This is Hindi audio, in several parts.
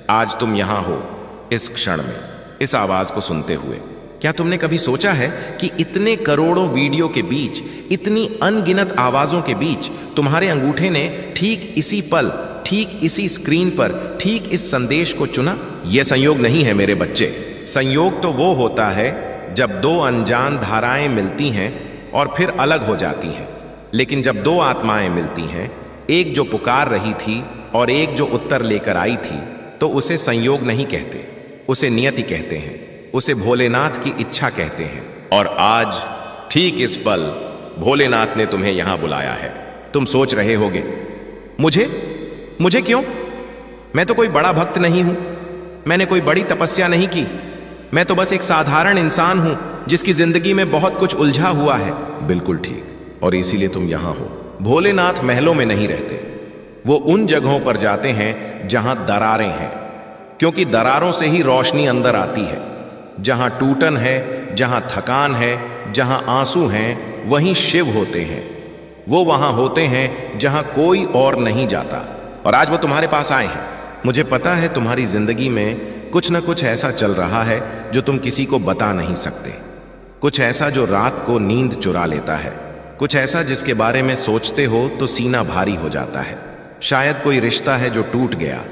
आज तुम यहां हो, इस क्षण में, इस आवाज को सुनते हुए। क्या तुमने कभी सोचा है कि इतने करोड़ों वीडियो के बीच, इतनी अनगिनत आवाजों के बीच तुम्हारे अंगूठे ने ठीक इसी पल, ठीक इसी स्क्रीन पर, ठीक इस संदेश को चुना? यह संयोग नहीं है मेरे बच्चे। संयोग तो वो होता है जब दो अनजान धाराएं मिलती हैं और फिर अलग हो जाती हैं। लेकिन जब दो आत्माएं मिलती हैं, एक जो पुकार रही थी और एक जो उत्तर लेकर आई थी, तो उसे संयोग नहीं कहते, उसे नियति कहते हैं, उसे भोलेनाथ की इच्छा कहते हैं। और आज ठीक इस पल भोलेनाथ ने तुम्हें यहां बुलाया है। तुम सोच रहे होगे, मुझे क्यों? मैं तो कोई बड़ा भक्त नहीं हूं, मैंने कोई बड़ी तपस्या नहीं की, मैं तो बस एक साधारण इंसान हूं जिसकी जिंदगी में बहुत कुछ उलझा हुआ है। बिल्कुल ठीक, और इसीलिए तुम यहां हो। भोलेनाथ महलों में नहीं रहते, वो उन जगहों पर जाते हैं जहां दरारें हैं, क्योंकि दरारों से ही रोशनी अंदर आती है। जहां टूटन है, जहां थकान है, जहां आंसू हैं, वहीं शिव होते हैं। वो वहां होते हैं जहां कोई और नहीं जाता। और आज वो तुम्हारे पास आए हैं। मुझे पता है तुम्हारी जिंदगी में कुछ ना कुछ ऐसा चल रहा है जो तुम किसी को बता नहीं सकते। कुछ ऐसा जो रात को नींद चुरा लेता है, कुछ ऐसा जिसके बारे में सोचते हो तो सीना भारी हो जाता है। शायद कोई रिश्ता है जो टूट गया,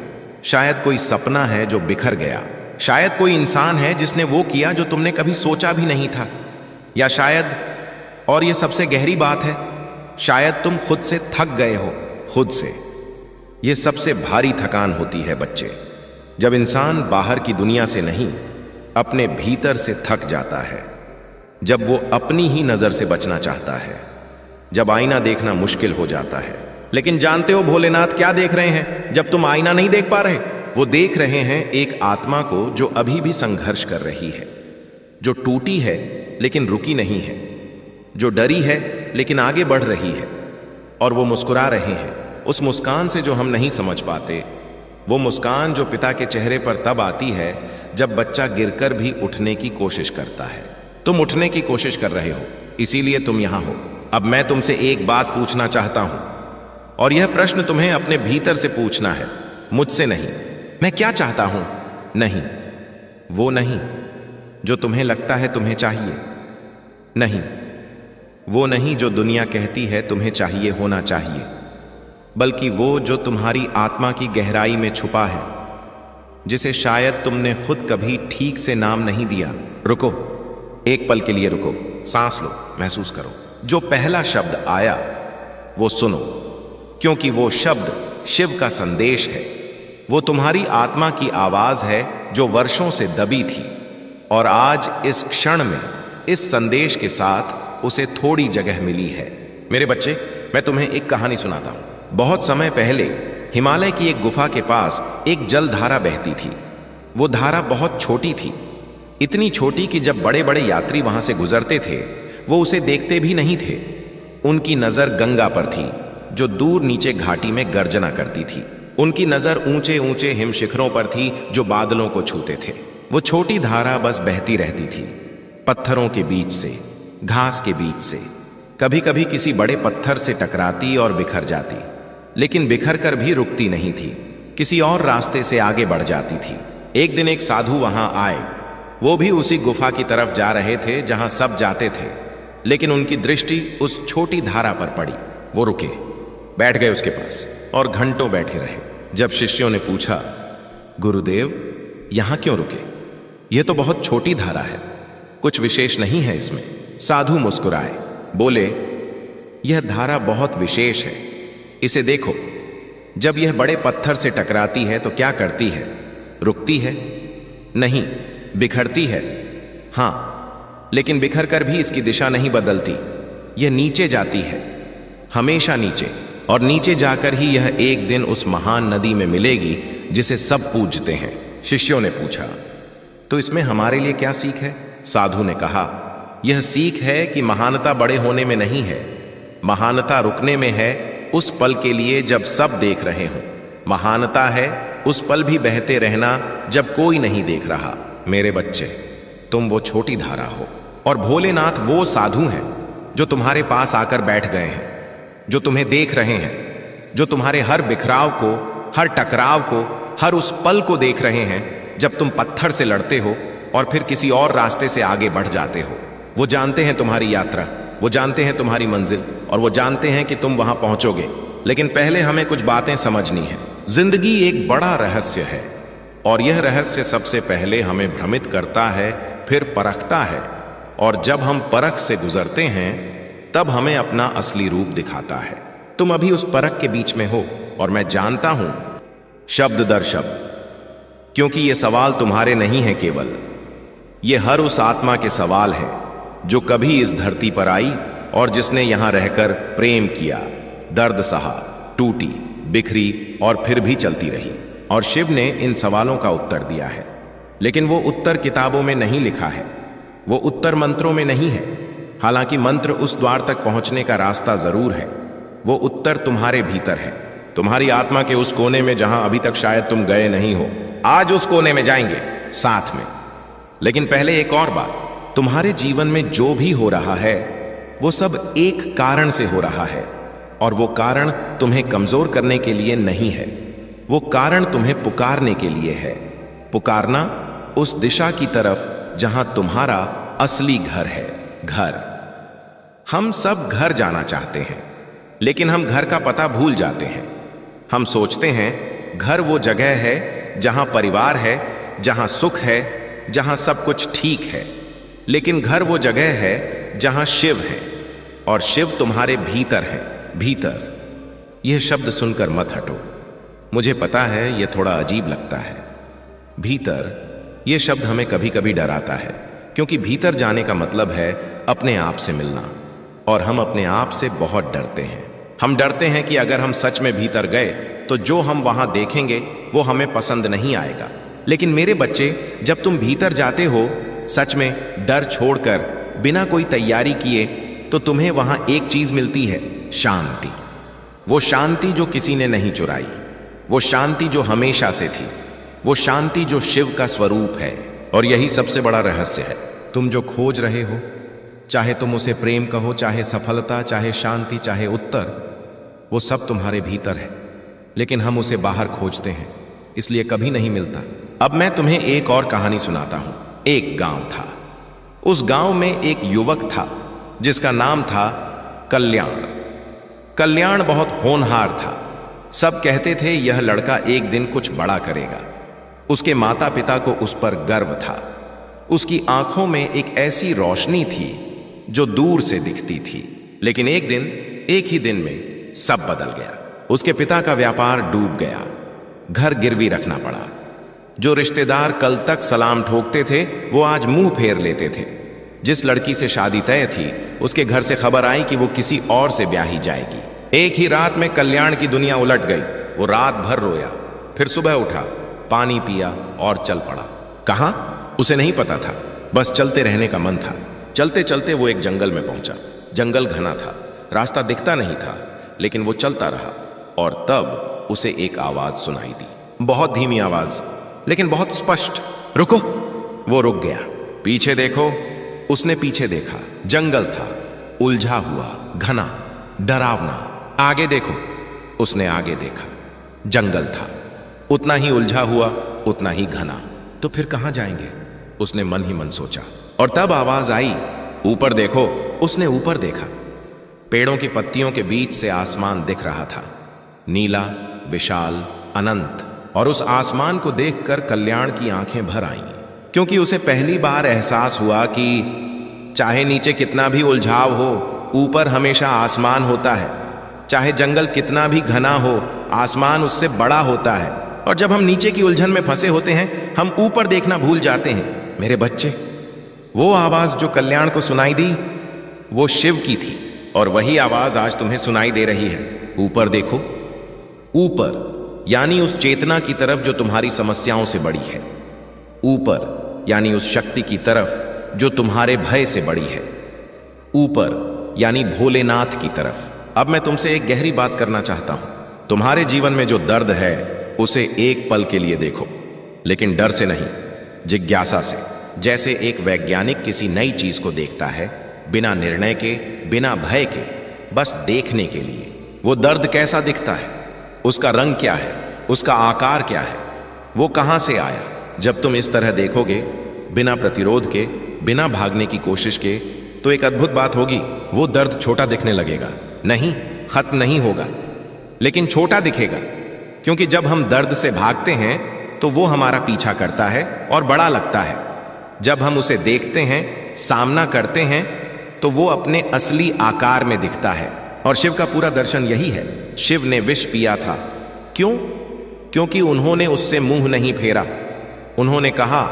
शायद कोई सपना है जो बिखर गया, शायद कोई इंसान है जिसने वो किया जो तुमने कभी सोचा भी नहीं था, या शायद, और ये सबसे गहरी बात है, शायद तुम खुद से थक गए हो, खुद से। ये सबसे भारी थकान होती है बच्चे, जब इंसान बाहर की दुनिया से नहीं, अपने भीतर से थक जाता है, जब वो अपनी ही नजर से बचना चाहता है, जब आईना देखना मुश्किल हो जाता है। लेकिन जानते हो भोलेनाथ क्या देख रहे हैं जब तुम आईना नहीं देख पा रहे? वो देख रहे हैं एक आत्मा को जो अभी भी संघर्ष कर रही है, जो टूटी है लेकिन रुकी नहीं है, जो डरी है लेकिन आगे बढ़ रही है। और वो मुस्कुरा रहे हैं, उस मुस्कान से जो हम नहीं समझ पाते, वो मुस्कान जो पिता के चेहरे पर तब आती है जब बच्चा गिरकर भी उठने की कोशिश करता है। तुम उठने की कोशिश कर रहे हो, इसीलिए तुम यहां हो। अब मैं तुमसे एक बात पूछना चाहता हूं, और यह प्रश्न तुम्हें अपने भीतर से पूछना है, मुझसे नहीं। मैं क्या चाहता हूं? नहीं, वो नहीं जो तुम्हें लगता है तुम्हें चाहिए, नहीं, वो नहीं जो दुनिया कहती है तुम्हें चाहिए होना चाहिए, बल्कि वो जो तुम्हारी आत्मा की गहराई में छुपा है, जिसे शायद तुमने खुद कभी ठीक से नाम नहीं दिया। रुको, एक पल के लिए रुको, सांस लो, महसूस करो। जो पहला शब्द आया वो सुनो, क्योंकि वो शब्द शिव का संदेश है। वो तुम्हारी आत्मा की आवाज है जो वर्षों से दबी थी, और आज इस क्षण में इस संदेश के साथ उसे थोड़ी जगह मिली है। मेरे बच्चे, मैं तुम्हें एक कहानी सुनाता हूं। बहुत समय पहले हिमालय की एक गुफा के पास एक जलधारा बहती थी। वो धारा बहुत छोटी थी, इतनी छोटी कि जब बड़े बड़े यात्री वहां से गुजरते थे वो उसे देखते भी नहीं थे। उनकी नजर गंगा पर थी, जो दूर नीचे घाटी में गर्जना करती थी। उनकी नजर ऊंचे ऊंचे हिम शिखरों पर थी जो बादलों को छूते थे। वो छोटी धारा बस बहती रहती थी, पत्थरों के बीच से, घास के बीच से, कभी कभी किसी बड़े पत्थर से टकराती और बिखर जाती, लेकिन बिखर कर भी रुकती नहीं थी, किसी और रास्ते से आगे बढ़ जाती थी। एक दिन एक साधु वहां आए। वो भी उसी गुफा की तरफ जा रहे थे जहां सब जाते थे, लेकिन उनकी दृष्टि उस छोटी धारा पर पड़ी। वो रुके, बैठ गए उसके पास और घंटों बैठे रहे। जब शिष्यों ने पूछा, गुरुदेव यहां क्यों रुके? यह तो बहुत छोटी धारा है, कुछ विशेष नहीं है इसमें। साधु मुस्कुराए, बोले, यह धारा बहुत विशेष है। इसे देखो, जब यह बड़े पत्थर से टकराती है तो क्या करती है? रुकती है? नहीं, बिखरती है। हां, लेकिन बिखर कर भी इसकी दिशा नहीं बदलती। यह नीचे जाती है, हमेशा नीचे, और नीचे जाकर ही यह एक दिन उस महान नदी में मिलेगी जिसे सब पूजते हैं। शिष्यों ने पूछा, तो इसमें हमारे लिए क्या सीख है? साधु ने कहा, यह सीख है कि महानता बड़े होने में नहीं है, महानता रुकने में है, उस पल के लिए जब सब देख रहे हों। महानता है उस पल भी बहते रहना जब कोई नहीं देख रहा। मेरे बच्चे, तुम वो छोटी धारा हो, और भोलेनाथ वो साधु हैं जो तुम्हारे पास आकर बैठ गए हैं, जो तुम्हें देख रहे हैं, जो तुम्हारे हर बिखराव को, हर टकराव को, हर उस पल को देख रहे हैं जब तुम पत्थर से लड़ते हो और फिर किसी और रास्ते से आगे बढ़ जाते हो। वो जानते हैं तुम्हारी यात्रा, वो जानते हैं तुम्हारी मंजिल, और वो जानते हैं कि तुम वहां पहुंचोगे। लेकिन पहले हमें कुछ बातें समझनी है। जिंदगी एक बड़ा रहस्य है, और यह रहस्य सबसे पहले हमें भ्रमित करता है, फिर परखता है, और जब हम परख से गुजरते हैं तब हमें अपना असली रूप दिखाता है। तुम अभी उस परख के बीच में हो, और मैं जानता हूं शब्द दर शब्द, क्योंकि ये सवाल तुम्हारे नहीं है केवल, ये हर उस आत्मा के सवाल हैं जो कभी इस धरती पर आई और जिसने यहां रहकर प्रेम किया, दर्द सहा, टूटी, बिखरी और फिर भी चलती रही। और शिव ने इन सवालों का उत्तर दिया है, लेकिन वो उत्तर किताबों में नहीं लिखा है, वो उत्तर मंत्रों में नहीं है। हालांकि मंत्र उस द्वार तक पहुंचने का रास्ता जरूर है, वो उत्तर तुम्हारे भीतर है, तुम्हारी आत्मा के उस कोने में जहां अभी तक शायद तुम गए नहीं हो। आज उस कोने में जाएंगे साथ में। लेकिन पहले एक और बात, तुम्हारे जीवन में जो भी हो रहा है वो सब एक कारण से हो रहा है, और वो कारण तुम्हें कमजोर करने के लिए नहीं है, वो कारण तुम्हें पुकारने के लिए है। पुकारना उस दिशा की तरफ जहां तुम्हारा असली घर है। घर, हम सब घर जाना चाहते हैं, लेकिन हम घर का पता भूल जाते हैं। हम सोचते हैं घर वो जगह है जहां परिवार है, जहां सुख है, जहां सब कुछ ठीक है। लेकिन घर वो जगह है जहां शिव है, और शिव तुम्हारे भीतर है। भीतर, यह शब्द सुनकर मत हटो। मुझे पता है यह थोड़ा अजीब लगता है। भीतर, यह शब्द हमें कभी कभी डराता है, क्योंकि भीतर जाने का मतलब है अपने आप से मिलना, और हम अपने आप से बहुत डरते हैं। हम डरते हैं कि अगर हम सच में भीतर गए तो जो हम वहां देखेंगे वो हमें पसंद नहीं आएगा। लेकिन मेरे बच्चे, जब तुम भीतर जाते हो सच में, डर छोड़कर, बिना कोई तैयारी किए, तो तुम्हें वहां एक चीज मिलती है, शांति। वो शांति जो किसी ने नहीं चुराई, वो शांति जो हमेशा से थी, वो शांति जो शिव का स्वरूप है। और यही सबसे बड़ा रहस्य है। तुम जो खोज रहे हो, चाहे तुम उसे प्रेम कहो, चाहे सफलता, चाहे शांति, चाहे उत्तर, वो सब तुम्हारे भीतर है। लेकिन हम उसे बाहर खोजते हैं, इसलिए कभी नहीं मिलता। अब मैं तुम्हें एक और कहानी सुनाता हूं। एक गांव था। उस गांव में एक युवक था जिसका नाम था कल्याण। कल्याण बहुत होनहार था। सब कहते थे यह लड़का एक दिन कुछ बड़ा करेगा। उसके माता पिता को उस पर गर्व था। उसकी आंखों में एक ऐसी रोशनी थी जो दूर से दिखती थी। लेकिन एक दिन, एक ही दिन में सब बदल गया। उसके पिता का व्यापार डूब गया, घर गिरवी रखना पड़ा। जो रिश्तेदार कल तक सलाम ठोकते थे वो आज मुंह फेर लेते थे। जिस लड़की से शादी तय थी उसके घर से खबर आई कि वो किसी और से ब्याही जाएगी। एक ही रात में कल्याण की दुनिया उलट गई। वो रात भर रोया, फिर सुबह उठा, पानी पिया और चल पड़ा। कहां, उसे नहीं पता था, बस चलते रहने का मन था। चलते चलते वो एक जंगल में पहुंचा। जंगल घना था, रास्ता दिखता नहीं था, लेकिन वो चलता रहा। और तब उसे एक आवाज सुनाई दी, बहुत धीमी आवाज, लेकिन बहुत स्पष्ट। रुको। वो रुक गया। पीछे देखो। उसने पीछे देखा। जंगल था, उलझा हुआ, घना, डरावना। आगे देखो। उसने आगे देखा। जंगल था, उतना ही उलझा हुआ, उतना ही घना। तो फिर कहां जाएंगे, उसने मन ही मन सोचा। और तब आवाज आई, ऊपर देखो। उसने ऊपर देखा। पेड़ों की पत्तियों के बीच से आसमान दिख रहा था, नीला, विशाल, अनंत। और उस आसमान को देखकर कल्याण की आंखें भर आईं, क्योंकि उसे पहली बार एहसास हुआ कि चाहे नीचे कितना भी उलझाव हो, ऊपर हमेशा आसमान होता है। चाहे जंगल कितना भी घना हो, आसमान उससे बड़ा होता है। और जब हम नीचे की उलझन में फंसे होते हैं, हम ऊपर देखना भूल जाते हैं। मेरे बच्चे, वो आवाज जो कल्याण को सुनाई दी वो शिव की थी, और वही आवाज आज तुम्हें सुनाई दे रही है। ऊपर देखो। ऊपर यानी उस चेतना की तरफ जो तुम्हारी समस्याओं से बड़ी है। ऊपर यानी उस शक्ति की तरफ जो तुम्हारे भय से बड़ी है। ऊपर यानी भोलेनाथ की तरफ। अब मैं तुमसे एक गहरी बात करना चाहता हूं। तुम्हारे जीवन में जो दर्द है उसे एक पल के लिए देखो, लेकिन डर से नहीं, जिज्ञासा से। जैसे एक वैज्ञानिक किसी नई चीज को देखता है, बिना निर्णय के, बिना भय के, बस देखने के लिए। वो दर्द कैसा दिखता है, उसका रंग क्या है, उसका आकार क्या है, वो कहां से आया? जब तुम इस तरह देखोगे, बिना प्रतिरोध के, बिना भागने की कोशिश के, तो एक अद्भुत बात होगी। वो दर्द छोटा दिखने लगेगा, नहीं, खत्म नहीं होगा, लेकिन छोटा दिखेगा। क्योंकि जब हम दर्द से भागते हैं तो वो हमारा पीछा करता है और बड़ा लगता है। जब हम उसे देखते हैं, सामना करते हैं, तो वो अपने असली आकार में दिखता है। और शिव का पूरा दर्शन यही है। शिव ने विष पिया था। क्यों? क्योंकि उन्होंने उससे मुंह नहीं फेरा। उन्होंने कहा,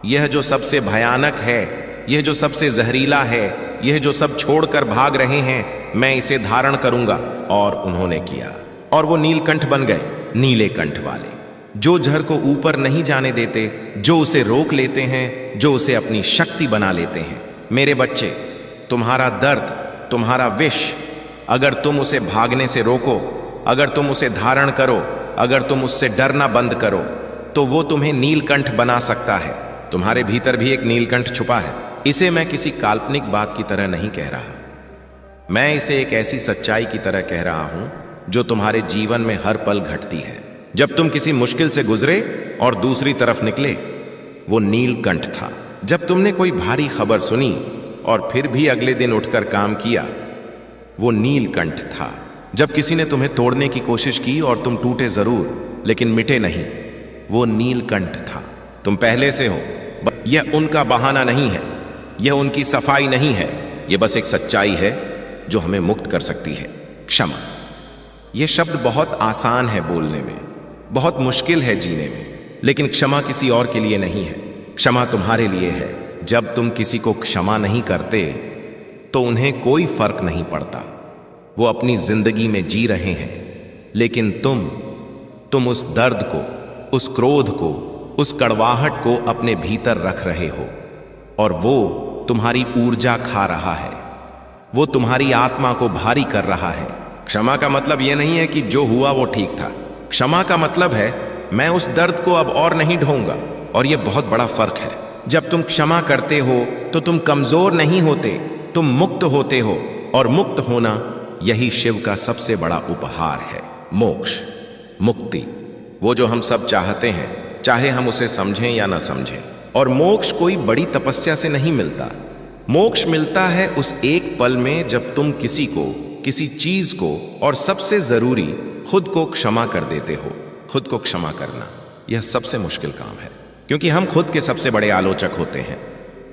यह जो सबसे भयानक है, यह जो सबसे जहरीला है, यह जो सब छोड़कर भाग रहे हैं, मैं इसे धारण करूंगा। और उन्होंने किया, और वो नीलकंठ बन गए, नीले कंठ वाले, जो जहर को ऊपर नहीं जाने देते, जो उसे रोक लेते हैं, जो उसे अपनी शक्ति बना लेते हैं। मेरे बच्चे, तुम्हारा दर्द, तुम्हारा विष, अगर तुम उसे भागने से रोको, अगर तुम उसे धारण करो, अगर तुम उससे डरना बंद करो, तो वो तुम्हें नीलकंठ बना सकता है। तुम्हारे भीतर भी एक नीलकंठ छुपा है। इसे मैं किसी काल्पनिक बात की तरह नहीं कह रहा, मैं इसे एक ऐसी सच्चाई की तरह कह रहा हूं जो तुम्हारे जीवन में हर पल घटती है। जब तुम किसी मुश्किल से गुजरे और दूसरी तरफ निकले, वो नीलकंठ था। जब तुमने कोई भारी खबर सुनी और फिर भी अगले दिन उठकर काम किया, वो नीलकंठ था। जब किसी ने तुम्हें तोड़ने की कोशिश की और तुम टूटे जरूर, लेकिन मिटे नहीं, वो नीलकंठ था। तुम पहले से हो। यह उनका बहाना नहीं है, यह उनकी सफाई नहीं है, यह बस एक सच्चाई है जो हमें मुक्त कर सकती है। क्षमा। यह शब्द बहुत आसान है बोलने में, बहुत मुश्किल है जीने में, लेकिन क्षमा किसी और के लिए नहीं है, क्षमा तुम्हारे लिए है। जब तुम किसी को क्षमा नहीं करते तो उन्हें कोई फर्क नहीं पड़ता, वो अपनी जिंदगी में जी रहे हैं, लेकिन तुम उस दर्द को, उस क्रोध को, उस कड़वाहट को अपने भीतर रख रहे हो, और वो तुम्हारी ऊर्जा खा रहा है, वो तुम्हारी आत्मा को भारी कर रहा है। क्षमा का मतलब यह नहीं है कि जो हुआ वो ठीक था। क्षमा का मतलब है, मैं उस दर्द को अब और नहीं ढोऊंगा। और यह बहुत बड़ा फर्क है। जब तुम क्षमा करते हो तो तुम कमजोर नहीं होते, तुम मुक्त होते हो, और मुक्त होना यही शिव का सबसे बड़ा उपहार है। मोक्ष, मुक्ति, वो जो हम सब चाहते हैं, चाहे हम उसे समझें या ना समझें। और मोक्ष कोई बड़ी तपस्या से नहीं मिलता। मोक्ष मिलता है उस एक पल में जब तुम किसी को, किसी चीज को, और सबसे जरूरी खुद को क्षमा कर देते हो। खुद को क्षमा करना यह सबसे मुश्किल काम है, क्योंकि हम खुद के सबसे बड़े आलोचक होते हैं।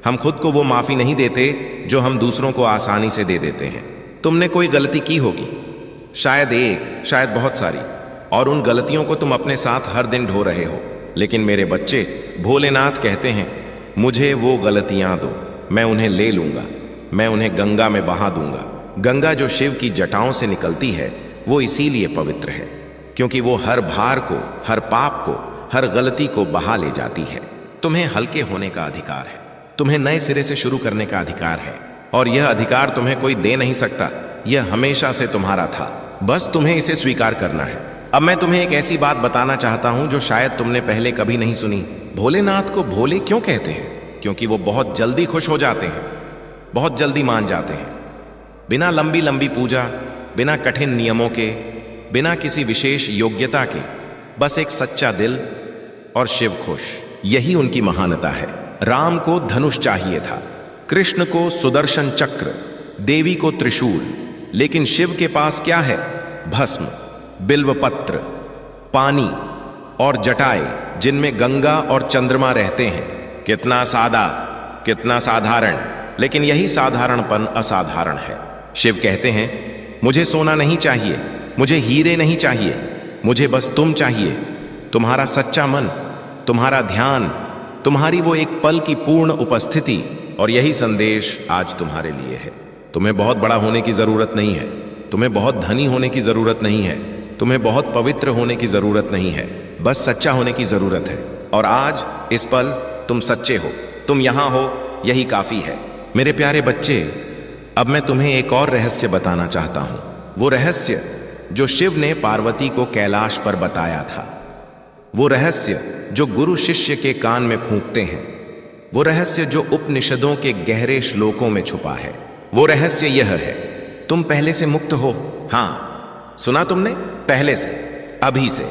हम खुद को वो माफी नहीं देते जो हम दूसरों को आसानी से दे देते हैं। तुमने कोई गलती की होगी, शायद एक, शायद बहुत सारी, और उन गलतियों को तुम अपने साथ हर दिन ढो रहे हो। लेकिन मेरे बच्चे, भोलेनाथ कहते हैं, मुझे वो गलतियां दो, मैं उन्हें ले लूंगा, मैं उन्हें गंगा में बहा दूंगा। गंगा जो शिव की जटाओं से निकलती है, वो इसीलिए पवित्र है क्योंकि वो हर भार को, हर पाप को, हर गलती को बहा ले जाती है। तुम्हें हल्के होने का अधिकार है, तुम्हें नए सिरे से शुरू करने का अधिकार है, और यह अधिकार तुम्हें कोई दे नहीं सकता। यह हमेशा से तुम्हारा था, बस तुम्हें इसे स्वीकार करना है। अब मैं तुम्हें एक ऐसी बात बताना चाहता हूं जो शायद तुमने पहले कभी नहीं सुनी। भोलेनाथ को भोले क्यों कहते हैं? क्योंकि वो बहुत जल्दी खुश हो जाते हैं, बहुत जल्दी मान जाते हैं, बिना लंबी लंबी पूजा, बिना कठिन नियमों के, बिना किसी विशेष योग्यता के, बस एक सच्चा दिल और शिव खुश। यही उनकी महानता है। राम को धनुष चाहिए था, कृष्ण को सुदर्शन चक्र, देवी को त्रिशूल, लेकिन शिव के पास क्या है? भस्म, बिल्वपत्र, पानी और जटाएं जिनमें गंगा और चंद्रमा रहते हैं। कितना सादा, कितना साधारण, लेकिन यही साधारणपन असाधारण है। शिव कहते हैं, मुझे सोना नहीं चाहिए, मुझे हीरे नहीं चाहिए, मुझे बस तुम चाहिए, तुम्हारा सच्चा मन, तुम्हारा ध्यान, तुम्हारी वो एक पल की पूर्ण उपस्थिति। और यही संदेश आज तुम्हारे लिए है। तुम्हें बहुत बड़ा होने की जरूरत नहीं है, तुम्हें बहुत धनी होने की जरूरत नहीं है, तुम्हें बहुत पवित्र होने की जरूरत नहीं है, बस सच्चा होने की जरूरत है। और आज इस पल तुम सच्चे हो, तुम यहां हो, यही काफी है। मेरे प्यारे बच्चे, अब मैं तुम्हें एक और रहस्य बताना चाहता हूं। वो रहस्य जो शिव ने पार्वती को कैलाश पर बताया था, वो रहस्य जो गुरु शिष्य के कान में फूंकते हैं, वो रहस्य जो उपनिषदों के गहरे श्लोकों में छुपा है। वो रहस्य यह है, तुम पहले से मुक्त हो। हां, सुना तुमने? पहले से, अभी से,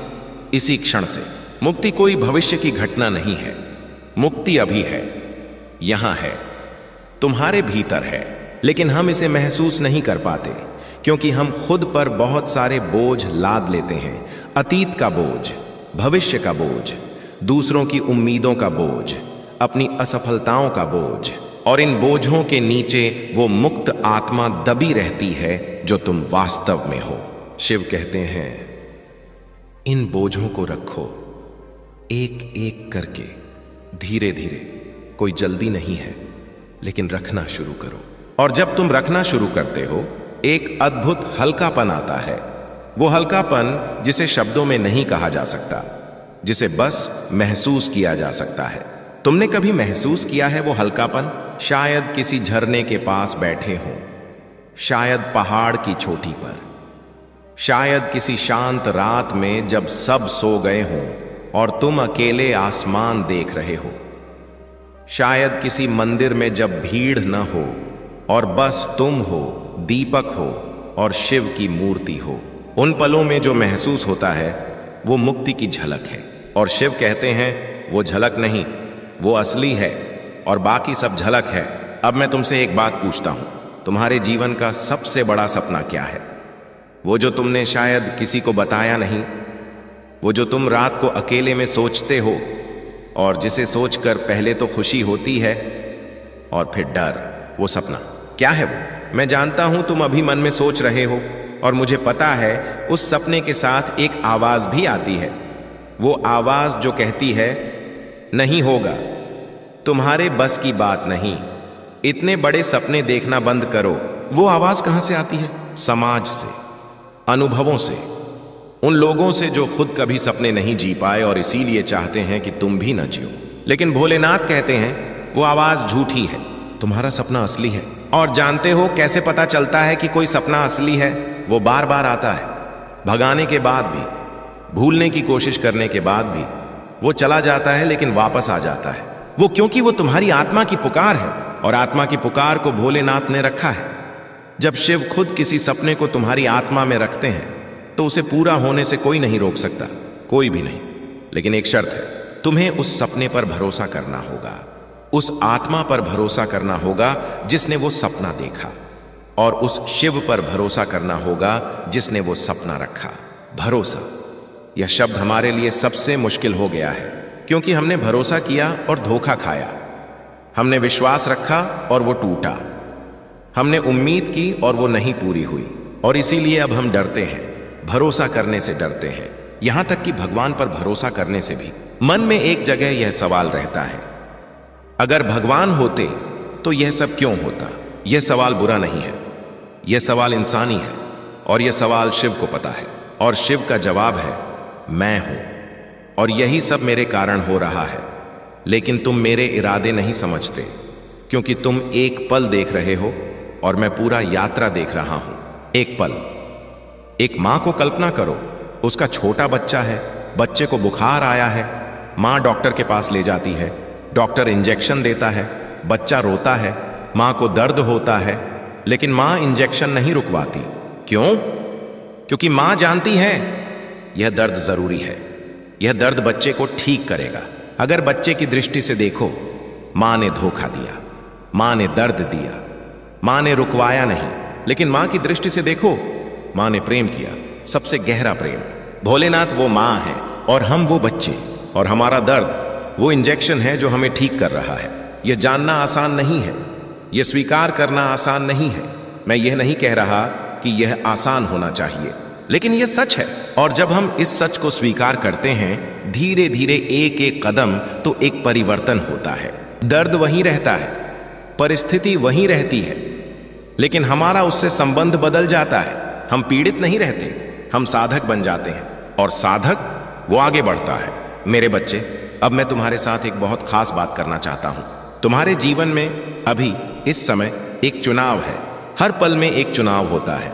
इसी क्षण से मुक्ति कोई भविष्य की घटना नहीं है। मुक्ति अभी है, यहां है, तुम्हारे भीतर है, लेकिन हम इसे महसूस नहीं कर पाते क्योंकि हम खुद पर बहुत सारे बोझ लाद लेते हैं। अतीत का बोझ, भविष्य का बोझ, दूसरों की उम्मीदों का बोझ, अपनी असफलताओं का बोझ, और इन बोझों के नीचे वो मुक्त आत्मा दबी रहती है जो तुम वास्तव में हो। शिव कहते हैं, इन बोझों को रखो एक एक करके, धीरे धीरे, कोई जल्दी नहीं है, लेकिन रखना शुरू करो। और जब तुम रखना शुरू करते हो, एक अद्भुत हल्कापन आता है। वो हल्कापन जिसे शब्दों में नहीं कहा जा सकता, जिसे बस महसूस किया जा सकता है। तुमने कभी महसूस किया है वो हल्कापन? शायद किसी झरने के पास बैठे हों, शायद पहाड़ की चोटी पर, शायद किसी शांत रात में जब सब सो गए हों और तुम अकेले आसमान देख रहे हो, शायद किसी मंदिर में जब भीड़ न हो और बस तुम हो, दीपक हो और शिव की मूर्ति हो। उन पलों में जो महसूस होता है वो मुक्ति की झलक है। और शिव कहते हैं, वो झलक नहीं, वो असली है और बाकी सब झलक है। अब मैं तुमसे एक बात पूछता हूं, तुम्हारे जीवन का सबसे बड़ा सपना क्या है? वो जो तुमने शायद किसी को बताया नहीं, वो जो तुम रात को अकेले में सोचते हो और जिसे सोचकर पहले तो खुशी होती है और फिर डर। वो सपना क्या है? वो मैं जानता हूं तुम अभी मन में सोच रहे हो, और मुझे पता है उस सपने के साथ एक आवाज भी आती है। वो आवाज जो कहती है, नहीं होगा, तुम्हारे बस की बात नहीं, इतने बड़े सपने देखना बंद करो। वो आवाज कहां से आती है? समाज से, अनुभवों से, उन लोगों से जो खुद कभी सपने नहीं जी पाए और इसीलिए चाहते हैं कि तुम भी न जियो। लेकिन भोलेनाथ कहते हैं वो आवाज झूठी है, तुम्हारा सपना असली है। और जानते हो कैसे पता चलता है कि कोई सपना असली है? वो बार बार आता है, भगाने के बाद भी, भूलने की कोशिश करने के बाद भी वो चला जाता है, लेकिन वापस आ जाता है। वो क्योंकि वो तुम्हारी आत्मा की पुकार है, और आत्मा की पुकार को भोलेनाथ ने रखा है। जब शिव खुद किसी सपने को तुम्हारी आत्मा में रखते हैं तो उसे पूरा होने से कोई नहीं रोक सकता, कोई भी नहीं। लेकिन एक शर्त है, तुम्हें उस सपने पर भरोसा करना होगा, उस आत्मा पर भरोसा करना होगा जिसने वो सपना देखा, और उस शिव पर भरोसा करना होगा जिसने वो सपना रखा। भरोसा, यह शब्द हमारे लिए सबसे मुश्किल हो गया है क्योंकि हमने भरोसा किया और धोखा खाया। हमने विश्वास रखा और वो टूटा। हमने उम्मीद की और वो नहीं पूरी हुई, और इसीलिए अब हम डरते हैं, भरोसा करने से डरते हैं। यहां तक कि भगवान पर भरोसा करने से भी मन में एक जगह यह सवाल रहता है, अगर भगवान होते तो यह सब क्यों होता? यह सवाल बुरा नहीं है, यह सवाल इंसानी है, और यह सवाल शिव को पता है। और शिव का जवाब है, मैं हूं, और यही सब मेरे कारण हो रहा है। लेकिन तुम मेरे इरादे नहीं समझते, क्योंकि तुम एक पल देख रहे हो और मैं पूरा यात्रा देख रहा हूं। एक पल। एक मां को कल्पना करो, उसका छोटा बच्चा है, बच्चे को बुखार आया है, मां डॉक्टर के पास ले जाती है, डॉक्टर इंजेक्शन देता है, बच्चा रोता है, मां को दर्द होता है, लेकिन मां इंजेक्शन नहीं रुकवाती। क्यों? क्योंकि मां जानती है यह दर्द जरूरी है, यह दर्द बच्चे को ठीक करेगा। अगर बच्चे की दृष्टि से देखो, मां ने धोखा दिया, मां ने दर्द दिया, मां ने रुकवाया नहीं। लेकिन मां की दृष्टि से देखो, मां ने प्रेम किया, सबसे गहरा प्रेम। भोलेनाथ वो मां है और हम वो बच्चे, और हमारा दर्द वो इंजेक्शन है जो हमें ठीक कर रहा है। यह जानना आसान नहीं है, यह स्वीकार करना आसान नहीं है। मैं यह नहीं कह रहा कि यह आसान होना चाहिए, लेकिन यह सच है। और जब हम इस सच को स्वीकार करते हैं, धीरे धीरे एक एक कदम, तो एक परिवर्तन होता है। दर्द वहीं रहता है, परिस्थिति वहीं रहती है, लेकिन हमारा उससे संबंध बदल जाता है। हम पीड़ित नहीं रहते, हम साधक बन जाते हैं, और साधक वो आगे बढ़ता है। मेरे बच्चे, अब मैं तुम्हारे साथ एक बहुत खास बात करना चाहता हूं। तुम्हारे जीवन में अभी इस समय एक चुनाव है। हर पल में एक चुनाव होता है,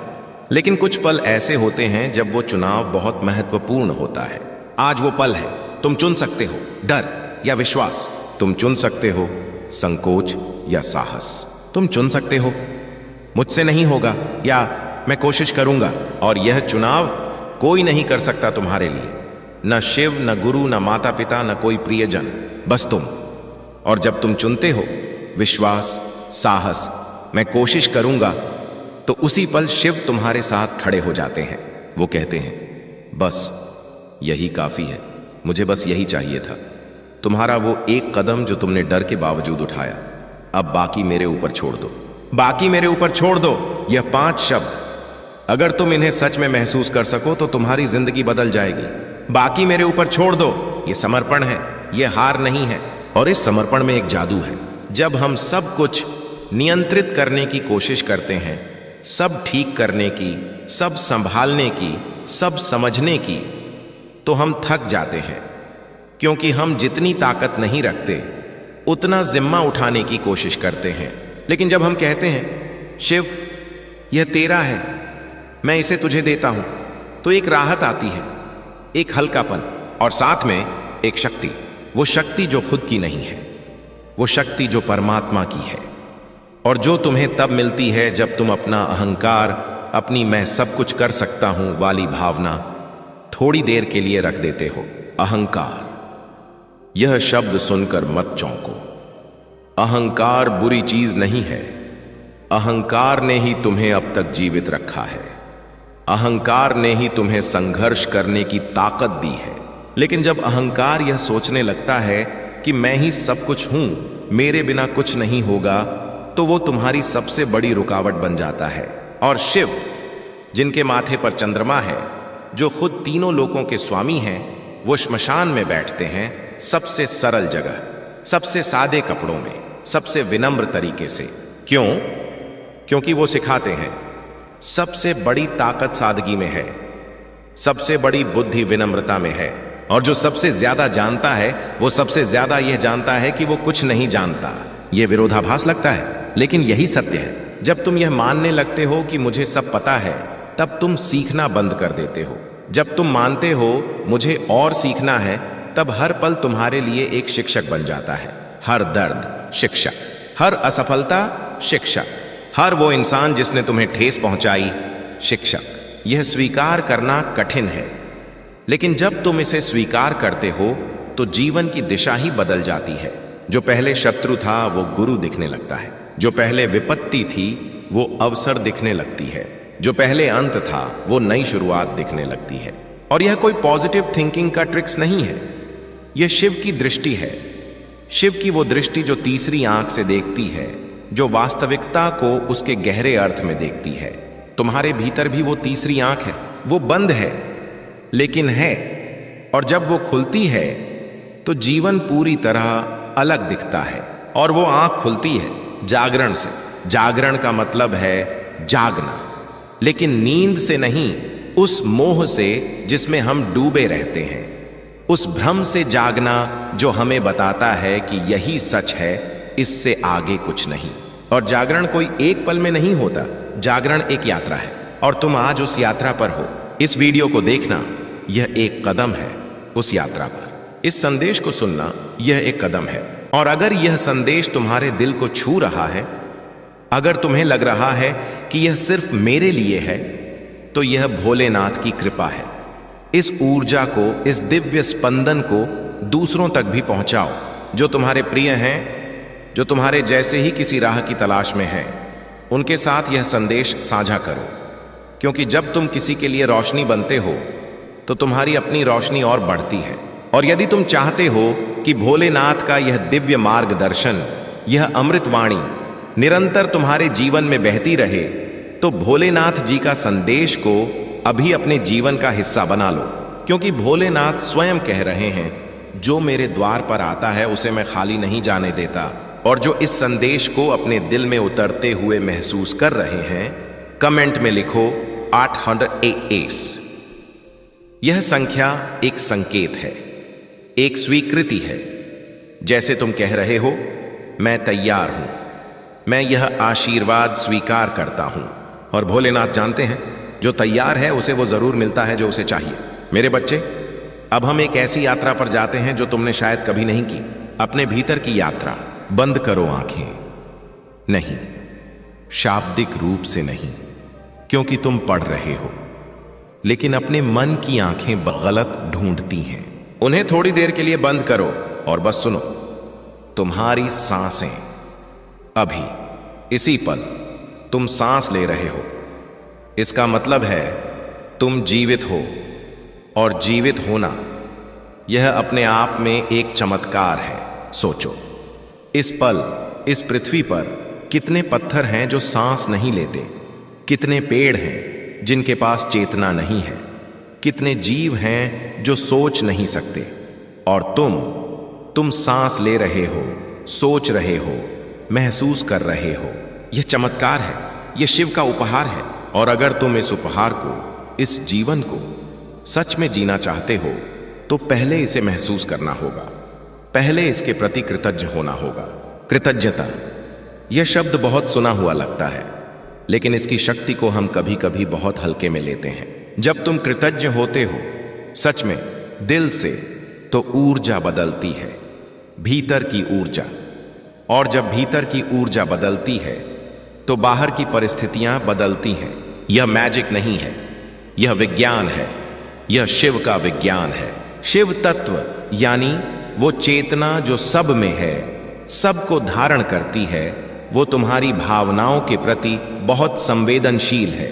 लेकिन कुछ पल ऐसे होते हैं जब वो चुनाव बहुत महत्वपूर्ण होता है। आज वो पल है, तुम चुन सकते हो डर या विश्वास, तुम चुन सकते हो संकोच या साहस, तुम चुन सकते हो मुझसे नहीं होगा या मैं कोशिश करूंगा। और यह चुनाव कोई नहीं कर सकता तुम्हारे लिए, न शिव, न गुरु, न माता पिता, न कोई प्रियजन, बस तुम। और जब तुम चुनते हो विश्वास, साहस, मैं कोशिश करूंगा, तो उसी पल शिव तुम्हारे साथ खड़े हो जाते हैं। वो कहते हैं बस यही काफी है, मुझे बस यही चाहिए था। तुम्हारा वो एक कदम जो तुमने डर के बावजूद उठाया, अब बाकी मेरे ऊपर छोड़ दो, बाकी मेरे ऊपर छोड़ दो। यह 5 शब्द अगर तुम इन्हें सच में महसूस कर सको तो तुम्हारी जिंदगी बदल जाएगी। बाकी मेरे ऊपर छोड़ दो, ये समर्पण है, ये हार नहीं है। और इस समर्पण में एक जादू है। जब हम सब कुछ नियंत्रित करने की कोशिश करते हैं, सब ठीक करने की, सब संभालने की, सब समझने की, तो हम थक जाते हैं, क्योंकि हम जितनी ताकत नहीं रखते उतना जिम्मा उठाने की कोशिश करते हैं। लेकिन जब हम कहते हैं शिव यह तेरा है, मैं इसे तुझे देता हूं, तो एक राहत आती है, एक हल्कापन, और साथ में एक शक्ति। वो शक्ति जो खुद की नहीं है, वो शक्ति जो परमात्मा की है, और जो तुम्हें तब मिलती है जब तुम अपना अहंकार, अपनी मैं सब कुछ कर सकता हूं वाली भावना थोड़ी देर के लिए रख देते हो। अहंकार, यह शब्द सुनकर मत चौंको। अहंकार बुरी चीज नहीं है। अहंकार ने ही तुम्हें अब तक जीवित रखा है। अहंकार ने ही तुम्हें संघर्ष करने की ताकत दी है। लेकिन जब अहंकार यह सोचने लगता है कि मैं ही सब कुछ हूं, मेरे बिना कुछ नहीं होगा, तो वो तुम्हारी सबसे बड़ी रुकावट बन जाता है। और शिव, जिनके माथे पर चंद्रमा है, जो खुद तीनों लोकों के स्वामी हैं, वो श्मशान में बैठते हैं, सबसे सरल जगह, सबसे सादे कपड़ों में, सबसे विनम्र तरीके से। क्यों? क्योंकि वो सिखाते हैं सबसे बड़ी ताकत सादगी में है, सबसे बड़ी बुद्धि विनम्रता में है। और जो सबसे ज्यादा जानता है, वो सबसे ज्यादा यह जानता है कि वो कुछ नहीं जानता। यह विरोधाभास लगता है, लेकिन यही सत्य है। जब तुम यह मानने लगते हो कि मुझे सब पता है, तब तुम सीखना बंद कर देते हो। जब तुम मानते हो मुझे और सीखना है, तब हर पल तुम्हारे लिए एक शिक्षक बन जाता है। हर दर्द शिक्षक, हर असफलता शिक्षक, हर वो इंसान जिसने तुम्हें ठेस पहुंचाई शिक्षक। यह स्वीकार करना कठिन है, लेकिन जब तुम इसे स्वीकार करते हो तो जीवन की दिशा ही बदल जाती है। जो पहले शत्रु था वो गुरु दिखने लगता है, जो पहले विपत्ति थी वो अवसर दिखने लगती है, जो पहले अंत था वो नई शुरुआत दिखने लगती है। और यह कोई पॉजिटिव थिंकिंग का ट्रिक्स नहीं है, यह शिव की दृष्टि है। शिव की वो दृष्टि जो तीसरी आंख से देखती है, जो वास्तविकता को उसके गहरे अर्थ में देखती है। तुम्हारे भीतर भी वो तीसरी आंख है, वो बंद है लेकिन है, और जब वो खुलती है तो जीवन पूरी तरह अलग दिखता है। और वो आंख खुलती है जागरण से। जागरण का मतलब है जागना, लेकिन नींद से नहीं, उस मोह से जिसमें हम डूबे रहते हैं, उस भ्रम से जागना जो हमें बताता है कि यही सच है, इससे आगे कुछ नहीं। और जागरण कोई एक पल में नहीं होता, जागरण एक यात्रा है, और तुम आज उस यात्रा पर हो। इस वीडियो को देखना यह एक कदम है उस यात्रा पर। इस संदेश को सुनना यह एक कदम है। और अगर यह संदेश तुम्हारे दिल को छू रहा है, अगर तुम्हें लग रहा है कि यह सिर्फ मेरे लिए है, तो यह भोलेनाथ की कृपा है। इस ऊर्जा को, इस दिव्य स्पंदन को दूसरों तक भी पहुंचाओ, जो तुम्हारे प्रिय हैं, जो तुम्हारे जैसे ही किसी राह की तलाश में हैं। उनके साथ यह संदेश साझा करो, क्योंकि जब तुम किसी के लिए रोशनी बनते हो तो तुम्हारी अपनी रोशनी और बढ़ती है। और यदि तुम चाहते हो कि भोलेनाथ का यह दिव्य मार्गदर्शन, यह अमृतवाणी निरंतर तुम्हारे जीवन में बहती रहे, तो भोलेनाथ जी का संदेश को अभी अपने जीवन का हिस्सा बना लो। क्योंकि भोलेनाथ स्वयं कह रहे हैं, जो मेरे द्वार पर आता है उसे मैं खाली नहीं जाने देता। और जो इस संदेश को अपने दिल में उतरते हुए महसूस कर रहे हैं, कमेंट में लिखो 888। यह संख्या एक संकेत है, एक स्वीकृति है। जैसे तुम कह रहे हो, मैं तैयार हूं, मैं यह आशीर्वाद स्वीकार करता हूं। और भोलेनाथ जानते हैं, जो तैयार है उसे वो जरूर मिलता है जो उसे चाहिए। मेरे बच्चे, अब हम एक ऐसी यात्रा पर जाते हैं जो तुमने शायद कभी नहीं की, अपने भीतर की यात्रा। बंद करो आंखें। नहीं, शाब्दिक रूप से नहीं, क्योंकि तुम पढ़ रहे हो, लेकिन अपने मन की आंखें गलत ढूंढती हैं। उन्हें थोड़ी देर के लिए बंद करो और बस सुनो। तुम्हारी सांसें, अभी इसी पल तुम सांस ले रहे हो, इसका मतलब है तुम जीवित हो। और जीवित होना यह अपने आप में एक चमत्कार है। सोचो, इस पल इस पृथ्वी पर कितने पत्थर हैं जो सांस नहीं लेते, कितने पेड़ हैं जिनके पास चेतना नहीं है, कितने जीव हैं जो सोच नहीं सकते, और तुम सांस ले रहे हो, सोच रहे हो, महसूस कर रहे हो। यह चमत्कार है, यह शिव का उपहार है। और अगर तुम इस उपहार को, इस जीवन को सच में जीना चाहते हो तो पहले इसे महसूस करना होगा, पहले इसके प्रति कृतज्ञ होना होगा। कृतज्ञता, यह शब्द बहुत सुना हुआ लगता है, लेकिन इसकी शक्ति को हम कभी कभी बहुत हल्के में लेते हैं। जब तुम कृतज्ञ होते हो सच में दिल से, तो ऊर्जा बदलती है, भीतर की ऊर्जा। और जब भीतर की ऊर्जा बदलती है तो बाहर की परिस्थितियां बदलती हैं। यह मैजिक नहीं है, यह विज्ञान है, यह शिव का विज्ञान है। शिव तत्व यानी वो चेतना जो सब में है, सबको धारण करती है, वो तुम्हारी भावनाओं के प्रति बहुत संवेदनशील है।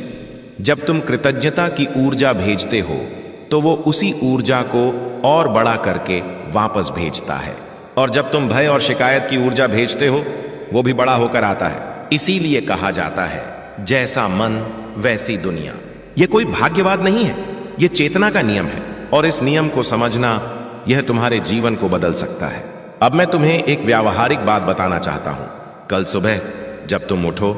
जब तुम कृतज्ञता की ऊर्जा भेजते हो तो वो उसी ऊर्जा को और बड़ा करके वापस भेजता है। और जब तुम भय और शिकायत की ऊर्जा भेजते हो, वो भी बड़ा होकर आता है। इसीलिए कहा जाता है, जैसा मन वैसी दुनिया। यह कोई भाग्यवाद नहीं है, यह चेतना का नियम है। और इस नियम को समझना, यह तुम्हारे जीवन को बदल सकता है। अब मैं तुम्हें एक व्यावहारिक बात बताना चाहता हूं। कल सुबह जब तुम उठो,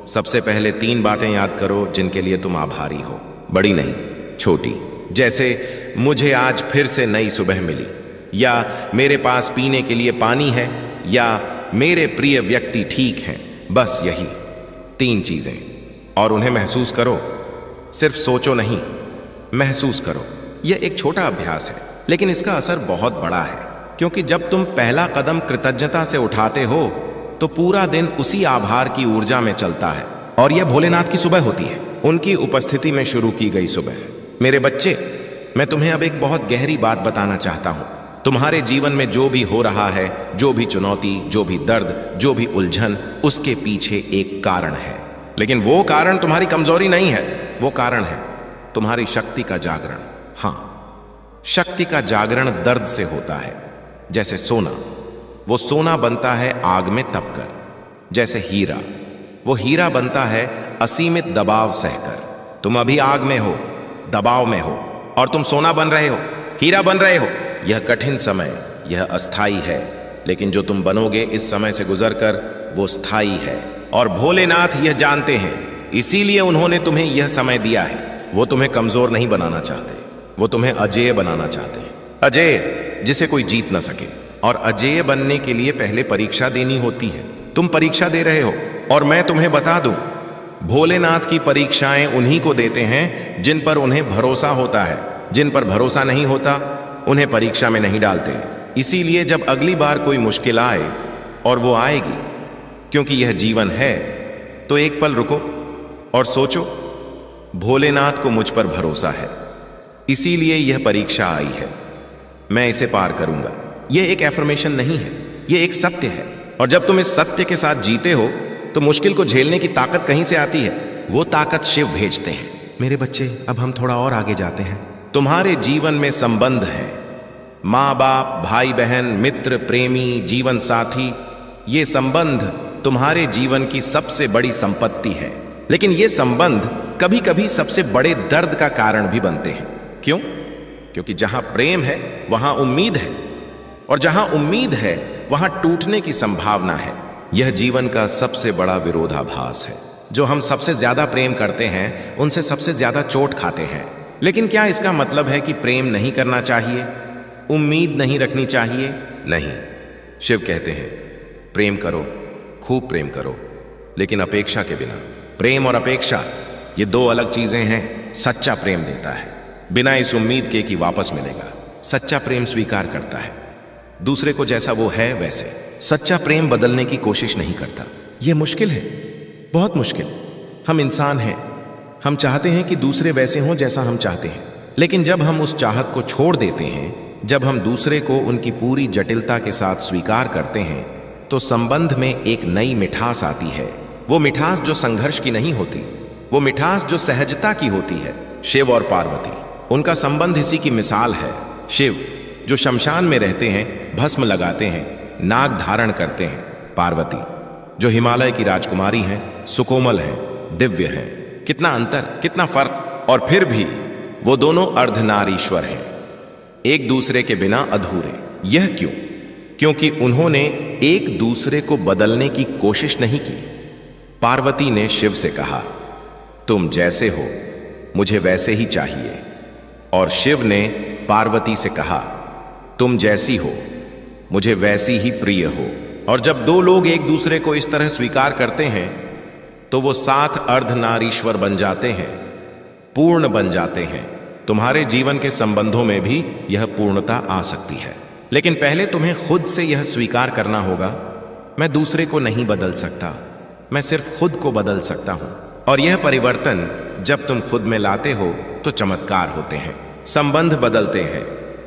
सबसे पहले 3 बातें याद करो जिनके लिए तुम आभारी हो। बड़ी नहीं, छोटी, जैसे मुझे आज फिर से नई सुबह मिली, या मेरे पास पीने के लिए पानी है, या मेरे प्रिय व्यक्ति ठीक हैं। बस यही 3 चीजें। और उन्हें महसूस करो, सिर्फ सोचो नहीं, महसूस करो। यह एक छोटा अभ्यास है, लेकिन इसका असर बहुत बड़ा है, क्योंकि जब तुम पहला कदम कृतज्ञता से उठाते हो तो पूरा दिन उसी आभार की ऊर्जा में चलता है। और यह भोलेनाथ की सुबह होती है, उनकी उपस्थिति में शुरू की गई सुबह। मेरे बच्चे, मैं तुम्हें अब एक बहुत गहरी बात बताना चाहता हूं। तुम्हारे जीवन में जो भी हो रहा है, जो भी चुनौती, जो भी दर्द, जो भी उलझन, उसके पीछे एक कारण है। लेकिन वो कारण तुम्हारी कमजोरी नहीं है, वो कारण है तुम्हारी शक्ति का जागरण। हाँ, शक्ति का जागरण दर्द से होता है। जैसे सोना, वो सोना बनता है आग में तपकर। जैसे हीरा, वो हीरा बनता है असीमित दबाव सहकर। तुम अभी आग में हो, दबाव में हो, और तुम सोना बन रहे हो, हीरा बन रहे हो। यह कठिन समय, यह अस्थाई है, लेकिन जो तुम बनोगे इस समय से गुजरकर, वो स्थायी है। और भोलेनाथ यह जानते हैं, इसीलिए उन्होंने तुम्हें यह समय दिया है। वो तुम्हें कमजोर नहीं बनाना चाहते, वो तुम्हें अजेय बनाना चाहते हैं। अजेय जिसे कोई जीत ना सके। और अजेय बनने के लिए पहले परीक्षा देनी होती है। तुम परीक्षा दे रहे हो, और मैं तुम्हें बता दूं, भोलेनाथ की परीक्षाएं उन्हीं को देते हैं जिन पर उन्हें भरोसा होता है। जिन पर भरोसा नहीं होता, उन्हें परीक्षा में नहीं डालते। इसीलिए जब अगली बार कोई मुश्किल आए, और वो आएगी, क्योंकि यह जीवन है, तो एक पल रुको और सोचो, भोलेनाथ को मुझ पर भरोसा है, इसीलिए यह परीक्षा आई है, मैं इसे पार करूंगा। यह एक एफर्मेशन नहीं है, यह एक सत्य है। और जब तुम इस सत्य के साथ जीते हो, तो मुश्किल को झेलने की ताकत कहीं से आती है। वो ताकत शिव भेजते हैं। मेरे बच्चे, अब हम थोड़ा और आगे जाते हैं। तुम्हारे जीवन में संबंध है, माँ बाप, भाई बहन, मित्र, प्रेमी, जीवन साथी। ये संबंध तुम्हारे जीवन की सबसे बड़ी संपत्ति है। लेकिन ये संबंध कभी कभी सबसे बड़े दर्द का कारण भी बनते हैं। क्यों? क्योंकि जहां प्रेम है वहां उम्मीद है, और जहां उम्मीद है वहां टूटने की संभावना है। यह जीवन का सबसे बड़ा विरोधाभास है। जो हम सबसे ज्यादा प्रेम करते हैं, उनसे सबसे ज्यादा चोट खाते हैं। लेकिन क्या इसका मतलब है कि प्रेम नहीं करना चाहिए, उम्मीद नहीं रखनी चाहिए? नहीं। शिव कहते हैं, प्रेम करो, खूब प्रेम करो, लेकिन अपेक्षा के बिना। प्रेम और अपेक्षा, ये 2 अलग चीजें हैं। सच्चा प्रेम देता है बिना इस उम्मीद के कि वापस मिलेगा। सच्चा प्रेम स्वीकार करता है दूसरे को जैसा वो है वैसे। सच्चा प्रेम बदलने की कोशिश नहीं करता। यह मुश्किल है, बहुत मुश्किल। हम इंसान हैं, हम चाहते हैं कि दूसरे वैसे हों जैसा हम चाहते हैं, लेकिन जब हम उस चाहत को छोड़ देते हैं, जब हम दूसरे को उनकी पूरी जटिलता के साथ स्वीकार करते हैं, तो संबंध में एक नई मिठास आती है। वो मिठास जो संघर्ष की नहीं होती, वो मिठास जो सहजता की होती है। शिव और पार्वती, उनका संबंध इसी की मिसाल है। शिव जो शमशान में रहते हैं, भस्म लगाते हैं, नाग धारण करते हैं। पार्वती जो हिमालय की राजकुमारी हैं, सुकोमल हैं, दिव्य हैं। कितना अंतर, कितना फर्क, और फिर भी वो दोनों अर्धनारीश्वर हैं, एक दूसरे के बिना अधूरे। यह क्यों? क्योंकि उन्होंने एक दूसरे को बदलने की कोशिश नहीं की। पार्वती ने शिव से कहा, तुम जैसे हो मुझे वैसे ही चाहिए, और शिव ने पार्वती से कहा, तुम जैसी हो मुझे वैसी ही प्रिय हो। और जब दो लोग एक दूसरे को इस तरह स्वीकार करते हैं, तो वो साथ अर्धनारीश्वर बन जाते हैं, पूर्ण बन जाते हैं। तुम्हारे जीवन के संबंधों में भी यह पूर्णता आ सकती है, लेकिन पहले तुम्हें खुद से यह स्वीकार करना होगा, मैं दूसरे को नहीं बदल सकता, मैं सिर्फ खुद को बदल सकता हूं। और यह परिवर्तन जब तुम खुद में लाते हो तो चमत्कार होते हैं। संबंध बदलते हैं,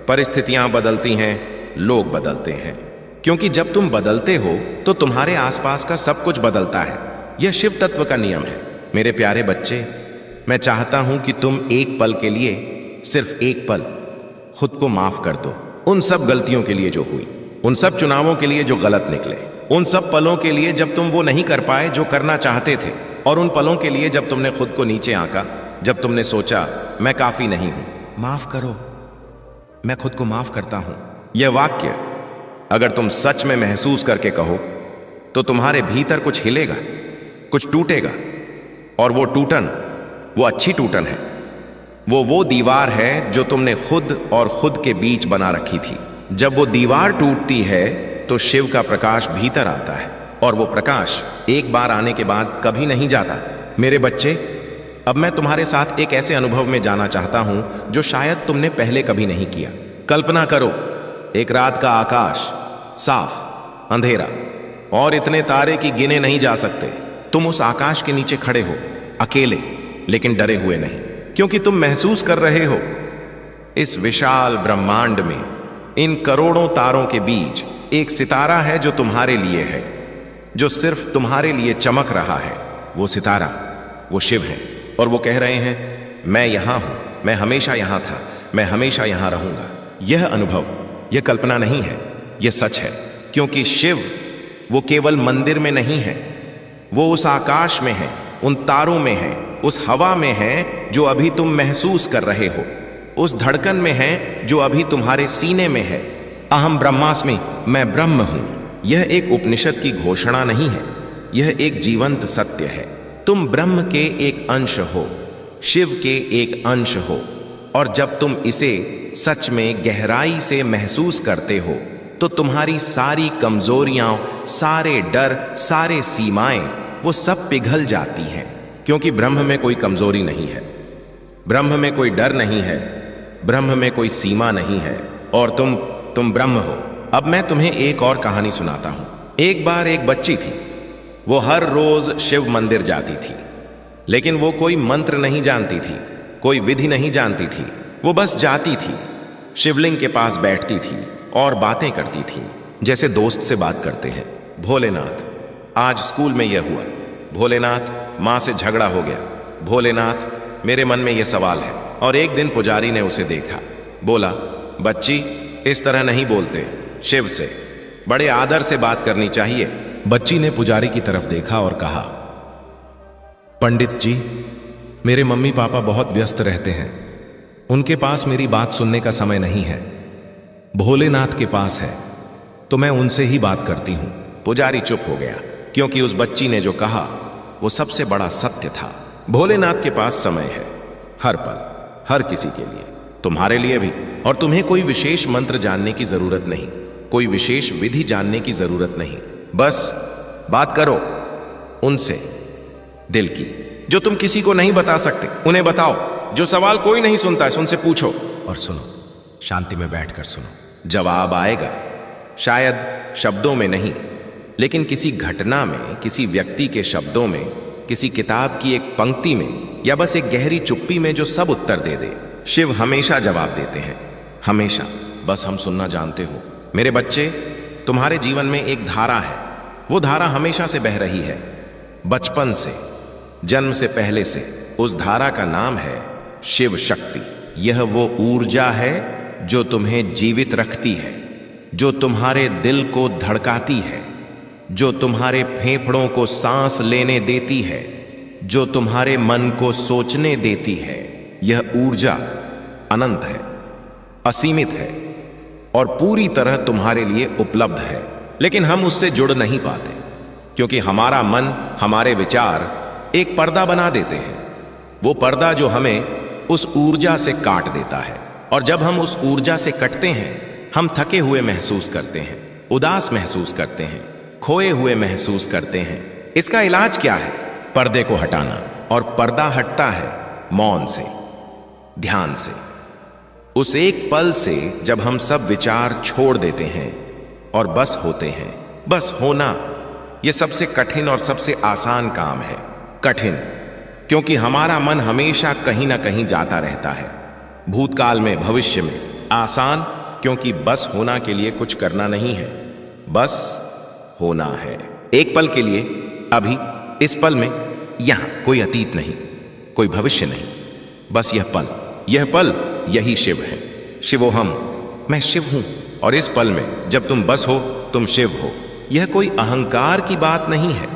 परिस्थितियां बदलती हैं, लोग बदलते हैं, क्योंकि जब तुम बदलते हो तो तुम्हारे आसपास का सब कुछ बदलता है। यह शिव तत्व का नियम है। मेरे प्यारे बच्चे, मैं चाहता हूं कि तुम एक पल के लिए, सिर्फ एक पल, खुद को माफ कर दो। उन सब गलतियों के लिए जो हुई, उन सब चुनावों के लिए जो गलत निकले, उन सब पलों के लिए जब तुम वो नहीं कर पाए जो करना चाहते थे, और उन पलों के लिए जब तुमने खुद को नीचे आंका, जब तुमने सोचा मैं काफी नहीं हूं। माफ करो, मैं खुद को माफ करता हूं। यह वाक्य अगर तुम सच में महसूस करके कहो, तो तुम्हारे भीतर कुछ हिलेगा, कुछ टूटेगा, और वो टूटन, वो अच्छी टूटन है। वो दीवार है जो तुमने खुद और खुद के बीच बना रखी थी। जब वो दीवार टूटती है तो शिव का प्रकाश भीतर आता है, और वो प्रकाश एक बार आने के बाद कभी नहीं जाता। मेरे बच्चे, अब मैं तुम्हारे साथ एक ऐसे अनुभव में जाना चाहता हूं जो शायद तुमने पहले कभी नहीं किया। कल्पना करो, एक रात का आकाश, साफ, अंधेरा, और इतने तारे कि गिने नहीं जा सकते। तुम उस आकाश के नीचे खड़े हो, अकेले, लेकिन डरे हुए नहीं, क्योंकि तुम महसूस कर रहे हो इस विशाल ब्रह्मांड में, इन करोड़ों तारों के बीच एक सितारा है जो तुम्हारे लिए है, जो सिर्फ तुम्हारे लिए चमक रहा है। वो सितारा, वो शिव है, और वो कह रहे हैं, मैं यहां हूं, मैं हमेशा यहां था, मैं हमेशा यहां रहूंगा। यह अनुभव, यह कल्पना नहीं है, यह सच है, क्योंकि शिव वो केवल मंदिर में नहीं है, वो उस आकाश में है, उन तारों में है, उस हवा में है जो अभी तुम महसूस कर रहे हो, उस धड़कन में है जो अभी तुम्हारे सीने में है। अहम ब्रह्मास्मि, मैं ब्रह्म हूं। यह एक उपनिषद की घोषणा नहीं है, यह एक जीवंत सत्य है। तुम ब्रह्म के एक अंश हो, शिव के एक अंश हो, और जब तुम इसे सच में गहराई से महसूस करते हो, तो तुम्हारी सारी कमजोरियां, सारे डर, सारे सीमाएं, वो सब पिघल जाती हैं। क्योंकि ब्रह्म में कोई कमजोरी नहीं है, ब्रह्म में कोई डर नहीं है, ब्रह्म में कोई सीमा नहीं है, और तुम ब्रह्म हो। अब मैं तुम्हें एक और कहानी सुनाता हूं। एक बार एक बच्ची थी, वो हर रोज शिव मंदिर जाती थी, लेकिन वो कोई मंत्र नहीं जानती थी, कोई विधि नहीं जानती थी। वो बस जाती थी, शिवलिंग के पास बैठती थी और बातें करती थी, जैसे दोस्त से बात करते हैं। भोलेनाथ, आज स्कूल में यह हुआ। भोलेनाथ, माँ से झगड़ा हो गया। भोलेनाथ, मेरे मन में यह सवाल है। और एक दिन पुजारी ने उसे देखा, बोला, बच्ची, इस तरह नहीं बोलते, शिव से बड़े आदर से बात करनी चाहिए। बच्ची ने पुजारी की तरफ देखा और कहा, पंडित जी, मेरे मम्मी पापा बहुत व्यस्त रहते हैं, उनके पास मेरी बात सुनने का समय नहीं है। भोलेनाथ के पास है, तो मैं उनसे ही बात करती हूं। पुजारी चुप हो गया, क्योंकि उस बच्ची ने जो कहा वो सबसे बड़ा सत्य था। भोलेनाथ के पास समय है, हर पल, हर किसी के लिए, तुम्हारे लिए भी। और तुम्हें कोई विशेष मंत्र जानने की जरूरत नहीं, कोई विशेष विधि जानने की जरूरत नहीं। बस बात करो उनसे, दिल की, जो तुम किसी को नहीं बता सकते, उन्हें बताओ। जो सवाल कोई नहीं सुनता है, उनसे पूछो और सुनो, शांति में बैठकर सुनो। जवाब आएगा, शायद शब्दों में नहीं, लेकिन किसी घटना में, किसी व्यक्ति के शब्दों में, किसी किताब की एक पंक्ति में, या बस एक गहरी चुप्पी में जो सब उत्तर दे दे? शिव हमेशा जवाब देते हैं, हमेशा। बस हम सुनना जानते हो। मेरे बच्चे, तुम्हारे जीवन में एक धारा है। वो धारा हमेशा से बह रही है, बचपन से, जन्म से पहले से। उस धारा का नाम है शिव शक्ति। यह वो ऊर्जा है जो तुम्हें जीवित रखती है, जो तुम्हारे दिल को धड़काती है, जो तुम्हारे फेफड़ों को सांस लेने देती है, जो तुम्हारे मन को सोचने देती है। यह ऊर्जा अनंत है, असीमित है और पूरी तरह तुम्हारे लिए उपलब्ध है। लेकिन हम उससे जुड़ नहीं पाते क्योंकि हमारा मन, हमारे विचार एक पर्दा बना देते हैं। वो पर्दा जो हमें उस ऊर्जा से काट देता है। और जब हम उस ऊर्जा से कटते हैं, हम थके हुए महसूस करते हैं, उदास महसूस करते हैं, खोए हुए महसूस करते हैं। इसका इलाज क्या है? पर्दे को हटाना। और पर्दा हटता है मौन से, ध्यान से, उस एक पल से जब हम सब विचार छोड़ देते हैं और बस होते हैं। बस होना, यह सबसे कठिन और सबसे आसान काम है। कठिन क्योंकि हमारा मन हमेशा कहीं ना कहीं जाता रहता है, भूतकाल में, भविष्य में। आसान क्योंकि बस होना के लिए कुछ करना नहीं है, बस होना है। एक पल के लिए, अभी, इस पल में, यहां। कोई अतीत नहीं, कोई भविष्य नहीं, बस यह पल। यह पल, यही शिव है। शिवोहम, मैं शिव हूं। और इस पल में जब तुम बस हो, तुम शिव हो। यह कोई अहंकार की बात नहीं है,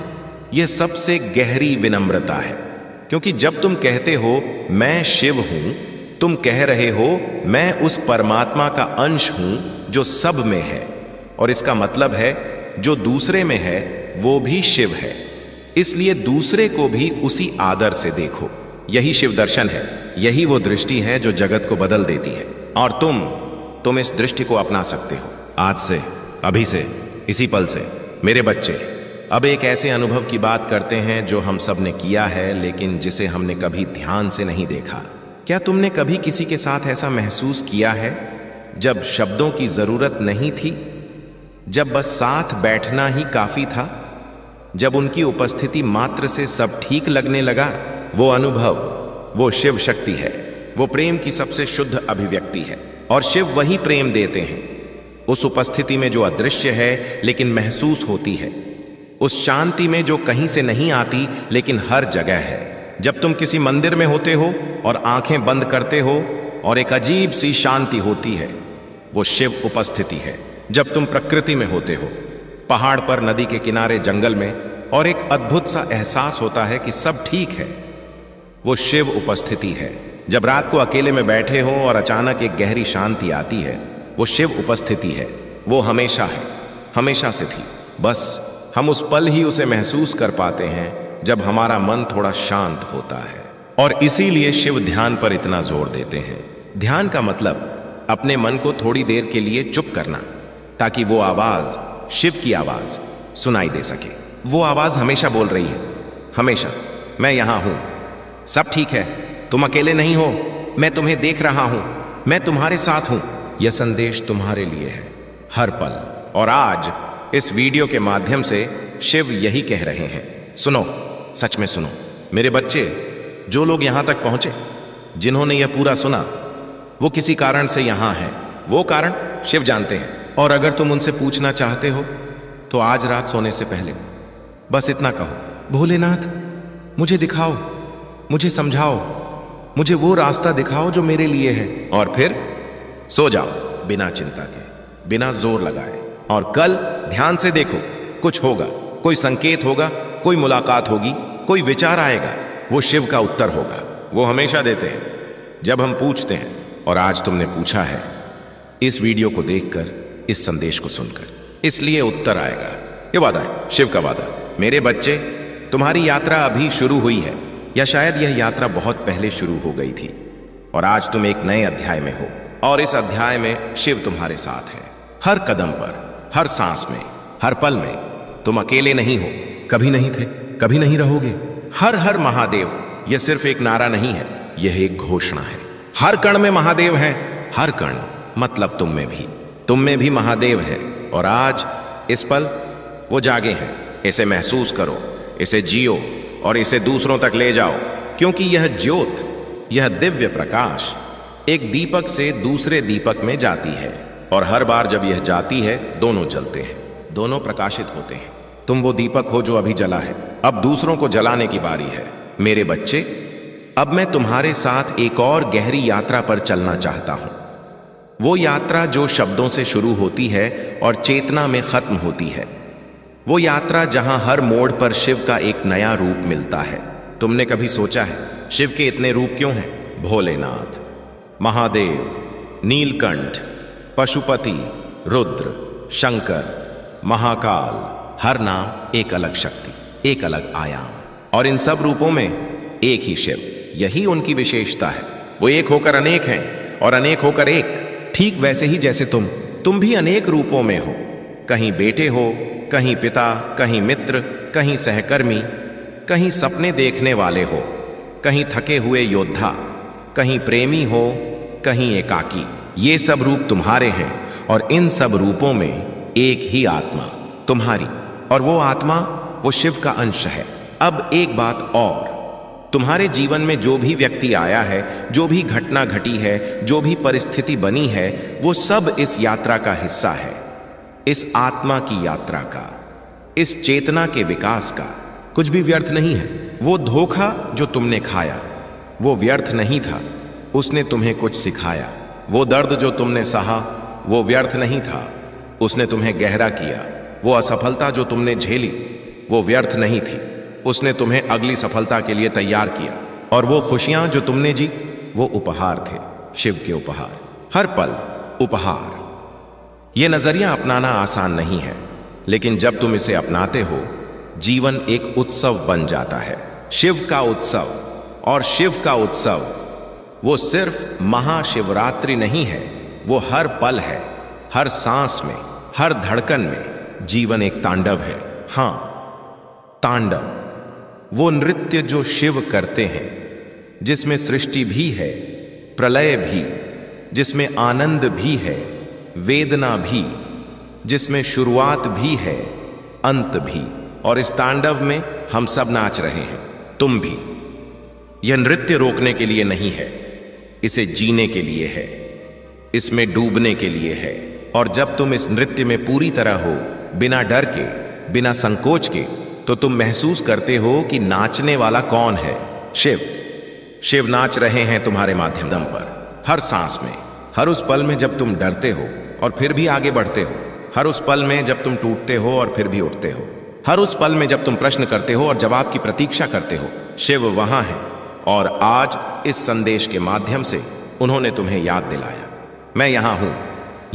यह सबसे गहरी विनम्रता है। क्योंकि जब तुम कहते हो मैं शिव हूं, तुम कह रहे हो मैं उस परमात्मा का अंश हूं जो सब में है। और इसका मतलब है जो दूसरे में है वो भी शिव है। इसलिए दूसरे को भी उसी आदर से देखो। यही शिव दर्शन है, यही वो दृष्टि है जो जगत को बदल देती है। और तुम इस दृष्टि को अपना सकते हो आज से, अभी से, इसी पल से। मेरे बच्चे, अब एक ऐसे अनुभव की बात करते हैं जो हम सब ने किया है, लेकिन जिसे हमने कभी ध्यान से नहीं देखा। क्या तुमने कभी किसी के साथ ऐसा महसूस किया है जब शब्दों की जरूरत नहीं थी, जब बस साथ बैठना ही काफी था, जब उनकी उपस्थिति मात्र से सब ठीक लगने लगा? वो अनुभव, वो शिव शक्ति है। वो प्रेम की सबसे शुद्ध अभिव्यक्ति है। और शिव वही प्रेम देते हैं, उस उपस्थिति में जो अदृश्य है लेकिन महसूस होती है, उस शांति में जो कहीं से नहीं आती लेकिन हर जगह है। जब तुम किसी मंदिर में होते हो और आंखें बंद करते हो और एक अजीब सी शांति होती है, वो शिव उपस्थिति है। जब तुम प्रकृति में होते हो, पहाड़ पर, नदी के किनारे, जंगल में, और एक अद्भुत सा एहसास होता है कि सब ठीक है, वो शिव उपस्थिति है। जब रात को अकेले में बैठे हो और अचानक एक गहरी शांति आती है, वो शिव उपस्थिति है। वो हमेशा है, हमेशा से थी। बस हम उस पल ही उसे महसूस कर पाते हैं जब हमारा मन थोड़ा शांत होता है। और इसीलिए शिव ध्यान पर इतना जोर देते हैं। ध्यान का मतलब अपने मन को थोड़ी देर के लिए चुप करना, ताकि वो आवाज, शिव की आवाज, सुनाई दे सके। वो आवाज हमेशा बोल रही है, हमेशा, मैं यहां हूं, सब ठीक है, तुम अकेले नहीं हो, मैं तुम्हें देख रहा हूं, मैं तुम्हारे साथ हूं। यह संदेश तुम्हारे लिए है, हर पल। और आज इस वीडियो के माध्यम से शिव यही कह रहे हैं। सुनो, सच में सुनो मेरे बच्चे। जो लोग यहां तक पहुंचे, जिन्होंने यह पूरा सुना, वो किसी कारण से यहां हैं। वो कारण शिव जानते हैं। और अगर तुम उनसे पूछना चाहते हो तो आज रात सोने से पहले बस इतना कहो, भोलेनाथ मुझे दिखाओ, मुझे समझाओ, मुझे वो रास्ता दिखाओ जो मेरे लिए है। और फिर सो जाओ बिना चिंता के, बिना जोर लगाए। और कल ध्यान से देखो, कुछ होगा, कोई संकेत होगा, कोई मुलाकात होगी, कोई विचार आएगा। वो शिव का उत्तर होगा। वो हमेशा देते हैं जब हम पूछते हैं। और आज तुमने पूछा है, इस वीडियो को देखकर, इस संदेश को सुनकर, इसलिए उत्तर आएगा। ये वादा है, शिव का वादा। मेरे बच्चे, तुम्हारी यात्रा अभी शुरू हुई है, या शायद यह यात्रा बहुत पहले शुरू हो गई थी। और आज तुम एक नए अध्याय में हो। और इस अध्याय में शिव तुम्हारे साथ है, हर कदम पर, हर सांस में, हर पल में। तुम अकेले नहीं हो, कभी नहीं थे, कभी नहीं रहोगे। हर हर महादेव, यह सिर्फ एक नारा नहीं है, यह एक घोषणा है। हर कण में महादेव है, हर कण, मतलब तुम में भी महादेव है। और आज इस पल वो जागे हैं। इसे महसूस करो, इसे जियो और इसे दूसरों तक ले जाओ। क्योंकि यह ज्योत, यह दिव्य प्रकाश एक दीपक से दूसरे दीपक में जाती है, और हर बार जब यह जाती है दोनों जलते हैं, दोनों प्रकाशित होते हैं। तुम वो दीपक हो जो अभी जला है, अब दूसरों को जलाने की बारी है। मेरे बच्चे, अब मैं तुम्हारे साथ एक और गहरी यात्रा पर चलना चाहता हूं। वो यात्रा जो शब्दों से शुरू होती है और चेतना में खत्म होती है। वो यात्रा जहां हर मोड़ पर शिव का एक नया रूप मिलता है। तुमने कभी सोचा है शिव के इतने रूप क्यों हैं? भोलेनाथ, महादेव, नीलकंठ, पशुपति, रुद्र, शंकर, महाकाल, हर नाम एक अलग शक्ति, एक अलग आयाम, और इन सब रूपों में एक ही शिव। यही उनकी विशेषता है। वो एक होकर अनेक हैं और अनेक होकर एक। ठीक वैसे ही जैसे तुम भी अनेक रूपों में हो। कहीं बेटे हो, कहीं पिता, कहीं मित्र, कहीं सहकर्मी, कहीं सपने देखने वाले हो, कहीं थके हुए योद्धा, कहीं प्रेमी हो, कहीं एकाकी। ये सब रूप तुम्हारे हैं, और इन सब रूपों में एक ही आत्मा तुम्हारी, और वो आत्मा वो शिव का अंश है। अब एक बात और, तुम्हारे जीवन में जो भी व्यक्ति आया है, जो भी घटना घटी है, जो भी परिस्थिति बनी है, वो सब इस यात्रा का हिस्सा है। इस आत्मा की यात्रा का, इस चेतना के विकास का। कुछ भी व्यर्थ नहीं है। वो धोखा जो तुमने खाया वो व्यर्थ नहीं था, उसने तुम्हें कुछ सिखाया। वो दर्द जो तुमने सहा वो व्यर्थ नहीं था, उसने तुम्हें गहरा किया। वो असफलता जो तुमने झेली वो व्यर्थ नहीं थी, उसने तुम्हें अगली सफलता के लिए तैयार किया। और वो खुशियां जो तुमने जी वो उपहार थे, शिव के उपहार। हर पल उपहार। ये नजरिया अपनाना आसान नहीं है, लेकिन जब तुम इसे अपनाते हो, जीवन एक उत्सव बन जाता है। शिव का उत्सव। और शिव का उत्सव वो सिर्फ महाशिवरात्रि नहीं है, वो हर पल है, हर सांस में, हर धड़कन में। जीवन एक तांडव है। हां, तांडव, वो नृत्य जो शिव करते हैं, जिसमें सृष्टि भी है, प्रलय भी, जिसमें आनंद भी है, वेदना भी, जिसमें शुरुआत भी है, अंत भी। और इस तांडव में हम सब नाच रहे हैं, तुम भी। यह नृत्य रोकने के लिए नहीं है, इसे जीने के लिए है, इसमें डूबने के लिए है। और जब तुम इस नृत्य में पूरी तरह हो, बिना डर के, बिना संकोच के, तो तुम महसूस करते हो कि नाचने वाला कौन है? शिव। शिव नाच रहे हैं तुम्हारे माध्यम पर, हर सांस में, हर उस पल में जब तुम डरते हो और फिर भी आगे बढ़ते हो, हर उस पल में जब तुम टूटते हो और फिर भी उठते हो, हर उस पल में जब तुम प्रश्न करते हो और जवाब की प्रतीक्षा करते हो। शिव वहां है, और आज इस संदेश के माध्यम से उन्होंने तुम्हें याद दिलाया, मैं यहां हूं।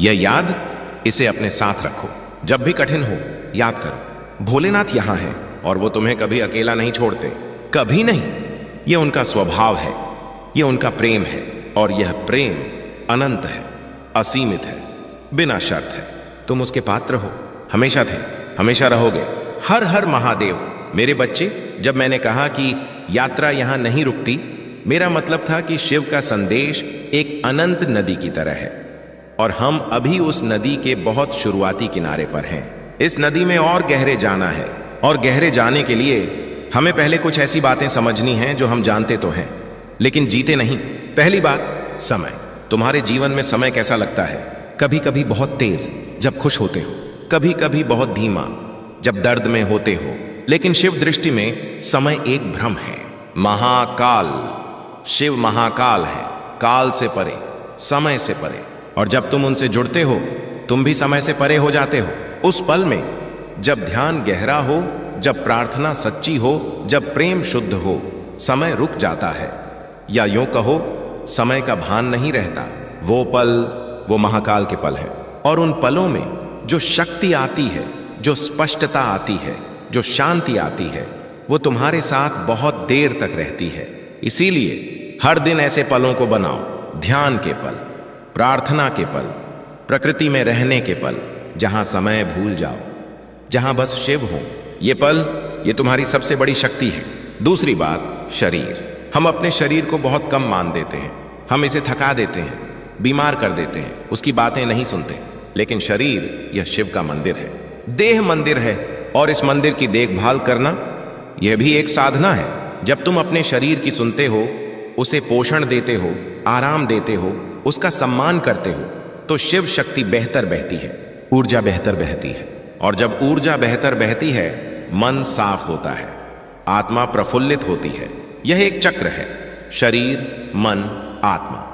यह याद, इसे अपने साथ रखो। जब भी कठिन हो, याद करो, भोलेनाथ यहां हैं, और वो तुम्हें कभी अकेला नहीं छोड़ते, कभी नहीं। यह उनका स्वभाव है, यह उनका प्रेम है, और यह प्रेम अनंत है, असीमित है, बिना शर्त है। तुम उसके पात्र हो, हमेशा थे, हमेशा रहोगे। हर हर महादेव। मेरे बच्चे, जब मैंने कहा कि यात्रा यहां नहीं रुकती, मेरा मतलब था कि शिव का संदेश एक अनंत नदी की तरह है, और हम अभी उस नदी के बहुत शुरुआती किनारे पर हैं। इस नदी में और गहरे जाना है, और गहरे जाने के लिए हमें पहले कुछ ऐसी बातें समझनी हैं जो हम जानते तो हैं, लेकिन जीते नहीं। पहली बात, समय। तुम्हारे जीवन में समय कैसा लगता है? कभी कभी बहुत तेज जब खुश होते हो, कभी कभी बहुत धीमा जब दर्द में होते हो। लेकिन शिव दृष्टि में समय एक भ्रम है। महाकाल, शिव महाकाल है, काल से परे, समय से परे। और जब तुम उनसे जुड़ते हो, तुम भी समय से परे हो जाते हो। उस पल में जब ध्यान गहरा हो, जब प्रार्थना सच्ची हो, जब प्रेम शुद्ध हो, समय रुक जाता है, या यूं कहो समय का भान नहीं रहता। वो पल, वो महाकाल के पल हैं। और उन पलों में जो शक्ति आती है, जो स्पष्टता आती है, जो शांति आती है, वो तुम्हारे साथ बहुत देर तक रहती है। इसीलिए हर दिन ऐसे पलों को बनाओ, ध्यान के पल, प्रार्थना के पल, प्रकृति में रहने के पल, जहां समय भूल जाओ, जहां बस शिव हो। ये पल, ये तुम्हारी सबसे बड़ी शक्ति है। दूसरी बात, शरीर। हम अपने शरीर को बहुत कम मान देते हैं, हम इसे थका देते हैं, बीमार कर देते हैं, उसकी बातें नहीं सुनते। लेकिन शरीर यह शिव का मंदिर है, देह मंदिर है, और इस मंदिर की देखभाल करना यह भी एक साधना है। जब तुम अपने शरीर की सुनते हो, उसे पोषण देते हो, आराम देते हो, उसका सम्मान करते हो, तो शिव शक्ति बेहतर बहती है, ऊर्जा बेहतर बहती है। और जब ऊर्जा बेहतर बहती है, मन साफ होता है, आत्मा प्रफुल्लित होती है। यह एक चक्र है, शरीर, मन, आत्मा,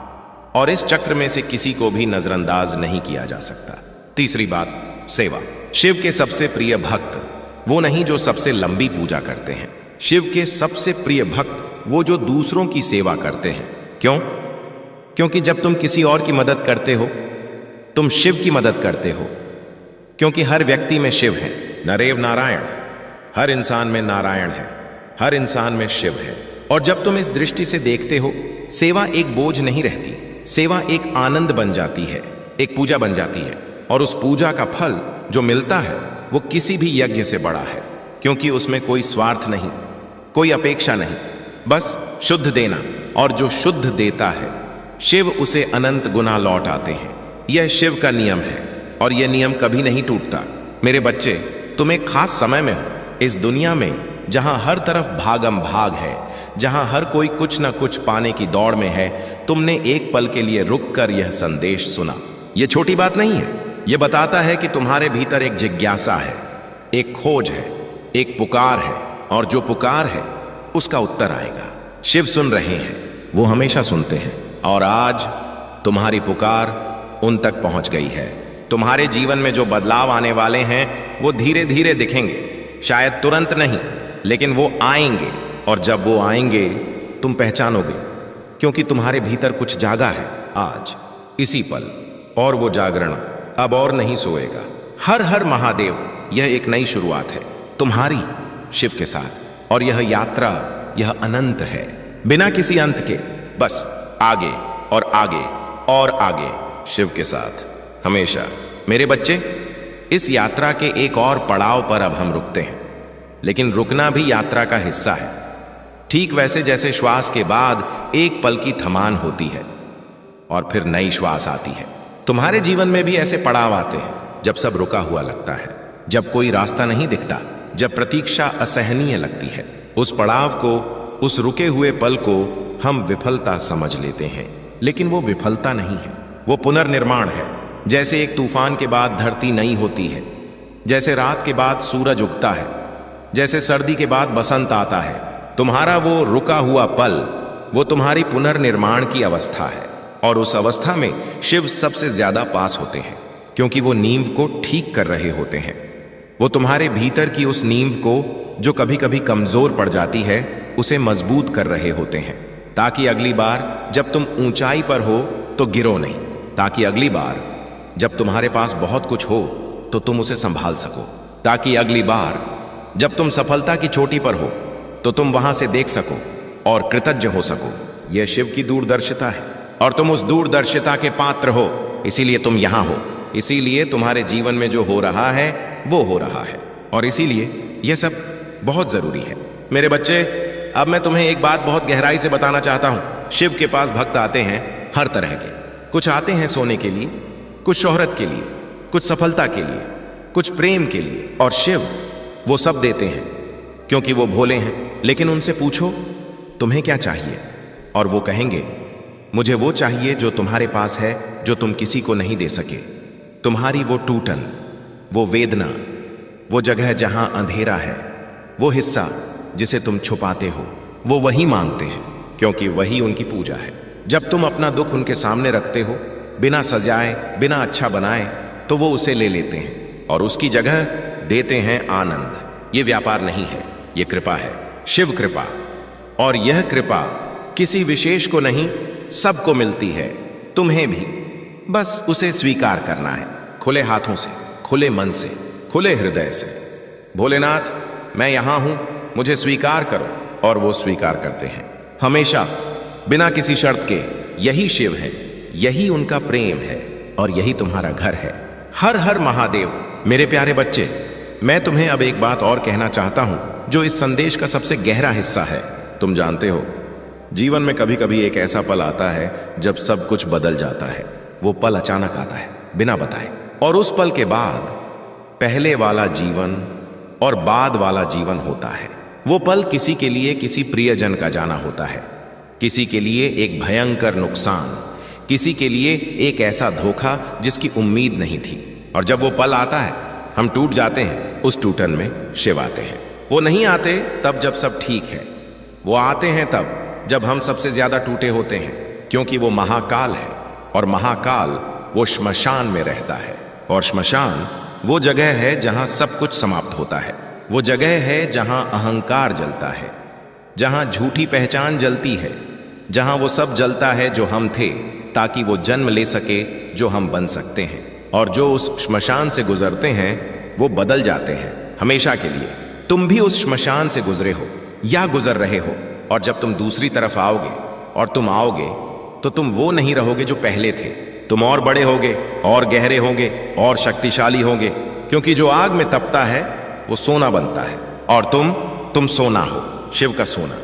और इस चक्र में से किसी को भी नजरअंदाज नहीं किया जा सकता। तीसरी बात, सेवा। शिव के सबसे प्रिय भक्त वो नहीं जो सबसे लंबी पूजा करते हैं। शिव के सबसे प्रिय भक्त वो जो दूसरों की सेवा करते हैं। क्यों? क्योंकि जब तुम किसी और की मदद करते हो, तुम शिव की मदद करते हो। क्योंकि हर व्यक्ति में शिव है, नरेव नारायण। हर इंसान में नारायण है, हर इंसान में शिव है। और जब तुम इस दृष्टि से देखते हो, सेवा एक बोझ नहीं रहती, सेवा एक आनंद बन जाती है, एक पूजा बन जाती है। और उस पूजा का फल जो मिलता है वो किसी भी यज्ञ से बड़ा है, क्योंकि उसमें कोई स्वार्थ नहीं, कोई अपेक्षा नहीं, बस शुद्ध देना। और जो शुद्ध देता है, शिव उसे अनंत गुना लौट आते हैं। यह शिव का नियम है और यह नियम कभी नहीं टूटता। मेरे बच्चे, तुम एक खास समय में हो, इस दुनिया में जहां हर तरफ भागम भाग है, जहां हर कोई कुछ न कुछ पाने की दौड़ में है। तुमने एक पल के लिए रुककर यह संदेश सुना। यह छोटी बात नहीं है, यह बताता है कि तुम्हारे भीतर एक जिज्ञासा है, एक खोज है, एक पुकार है, और जो पुकार है उसका उत्तर आएगा। शिव सुन रहे हैं, वो हमेशा सुनते हैं। और आज तुम्हारी पुकार उन तक पहुंच गई है। तुम्हारे जीवन में जो बदलाव आने वाले हैं वो धीरे धीरे दिखेंगे, शायद तुरंत नहीं, लेकिन वो आएंगे। और जब वो आएंगे तुम पहचानोगे, क्योंकि तुम्हारे भीतर कुछ जागा है आज, इसी पल। और वो जागरण अब और नहीं सोएगा। हर हर महादेव, यह एक नई शुरुआत है तुम्हारी शिव के साथ। और यह यात्रा, यह अनंत है, बिना किसी अंत के, बस आगे और आगे और आगे शिव के साथ हमेशा। मेरे बच्चे, इस यात्रा के एक और पड़ाव पर अब हम रुकते हैं, लेकिन रुकना भी यात्रा का हिस्सा है। ठीक वैसे जैसे श्वास के बाद एक पल की थमान होती है और फिर नई श्वास आती है। तुम्हारे जीवन में भी ऐसे पड़ाव आते हैं जब सब रुका हुआ लगता है, जब कोई रास्ता नहीं दिखता, जब प्रतीक्षा असहनीय लगती है। उस पड़ाव को, उस रुके हुए पल को हम विफलता समझ लेते हैं, लेकिन वो विफलता नहीं है, वो पुनर्निर्माण है। जैसे एक तूफान के बाद धरती नई होती है, जैसे रात के बाद सूरज उगता है, जैसे सर्दी के बाद बसंत आता है। तुम्हारा वो रुका हुआ पल, वो तुम्हारी पुनर्निर्माण की अवस्था है। और उस अवस्था में शिव सबसे ज्यादा पास होते हैं, क्योंकि वो नींव को ठीक कर रहे होते हैं। वो तुम्हारे भीतर की उस नींव को, जो कभी कभी कमजोर पड़ जाती है, उसे मजबूत कर रहे होते हैं, ताकि अगली बार जब तुम ऊंचाई पर हो तो गिरो नहीं, ताकि अगली बार जब तुम्हारे पास बहुत कुछ हो तो तुम उसे संभाल सको, ताकि अगली बार जब तुम सफलता की चोटी पर हो तो तुम वहां से देख सको और कृतज्ञ हो सको। यह शिव की दूरदर्शिता है और तुम उस दूरदर्शिता के पात्र हो, इसीलिए तुम यहां हो। इसीलिए तुम्हारे जीवन में जो हो रहा है वो हो रहा है, और इसीलिए यह सब बहुत जरूरी है। मेरे बच्चे, अब मैं तुम्हें एक बात बहुत गहराई से बताना चाहता हूं। शिव के पास भक्त आते हैं हर तरह के। कुछ आते हैं सोने के लिए, कुछ शोहरत के लिए, कुछ सफलता के लिए, कुछ प्रेम के लिए, और शिव वो सब देते हैं क्योंकि वो भोले हैं। लेकिन उनसे पूछो तुम्हें क्या चाहिए, और वो कहेंगे मुझे वो चाहिए जो तुम्हारे पास है, जो तुम किसी को नहीं दे सके। तुम्हारी वो टूटन, वो वेदना, वो जगह जहां अंधेरा है, वो हिस्सा जिसे तुम छुपाते हो, वो वही मांगते हैं, क्योंकि वही उनकी पूजा है। जब तुम अपना दुख उनके सामने रखते हो, बिना सजाए, बिना अच्छा बनाए, तो वो उसे ले लेते हैं और उसकी जगह देते हैं आनंद। ये व्यापार नहीं है, ये कृपा है, शिव कृपा। और यह कृपा किसी विशेष को नहीं, सबको मिलती है, तुम्हें भी। बस उसे स्वीकार करना है, खुले हाथों से, खुले मन से, खुले हृदय से। भोलेनाथ, मैं यहां हूं, मुझे स्वीकार करो। और वो स्वीकार करते हैं हमेशा, बिना किसी शर्त के। यही शिव है, यही उनका प्रेम है, और यही तुम्हारा घर है। हर हर महादेव। मेरे प्यारे बच्चे, मैं तुम्हें अब एक बात और कहना चाहता हूं, जो इस संदेश का सबसे गहरा हिस्सा है। तुम जानते हो, जीवन में कभी कभी एक ऐसा पल आता है जब सब कुछ बदल जाता है। वो पल अचानक आता है, बिना बताए, और उस पल के बाद पहले वाला जीवन और बाद वाला जीवन होता है। वो पल किसी के लिए किसी प्रियजन का जाना होता है, किसी के लिए एक भयंकर नुकसान, किसी के लिए एक ऐसा धोखा जिसकी उम्मीद नहीं थी। और जब वो पल आता है, हम टूट जाते हैं। उस टूटन में शिव आते हैं। वो नहीं आते तब जब सब ठीक है, वो आते हैं तब जब हम सबसे ज्यादा टूटे होते हैं, क्योंकि वो महाकाल है और महाकाल वो श्मशान में रहता है। और श्मशान वो जगह है जहां सब कुछ समाप्त होता है, वो जगह है जहां अहंकार जलता है, जहां झूठी पहचान जलती है, जहां वो सब जलता है जो हम थे, ताकि वो जन्म ले सके जो हम बन सकते हैं। और जो उस श्मशान से गुजरते हैं वो बदल जाते हैं हमेशा के लिए। तुम भी उस श्मशान से गुजरे हो या गुजर रहे हो, और जब तुम दूसरी तरफ आओगे और तुम आओगे तो तुम वो नहीं रहोगे जो पहले थे। तुम और बड़े होगे और गहरे होंगे और शक्तिशाली होंगे, क्योंकि जो आग में तपता है वो सोना बनता है और तुम सोना हो, शिव का सोना।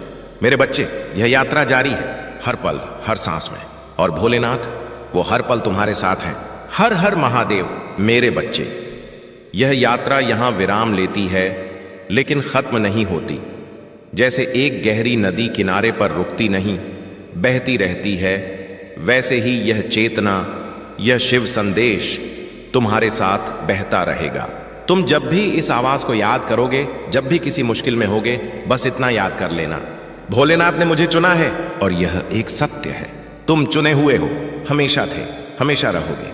मेरे बच्चे, यह यात्रा जारी है, हर पल हर सांस में। और भोलेनाथ वो हर पल तुम्हारे साथ हैं। हर हर महादेव। मेरे बच्चे, यह यात्रा यहां विराम लेती है लेकिन खत्म नहीं होती। जैसे एक गहरी नदी किनारे पर रुकती नहीं, बहती रहती है, वैसे ही यह चेतना, यह शिव संदेश तुम्हारे साथ बहता रहेगा। तुम जब भी इस आवाज को याद करोगे, जब भी किसी मुश्किल में होगे, बस इतना याद कर लेना, भोलेनाथ ने मुझे चुना है और यह एक सत्य है। तुम चुने हुए हो, हमेशा थे, हमेशा रहोगे।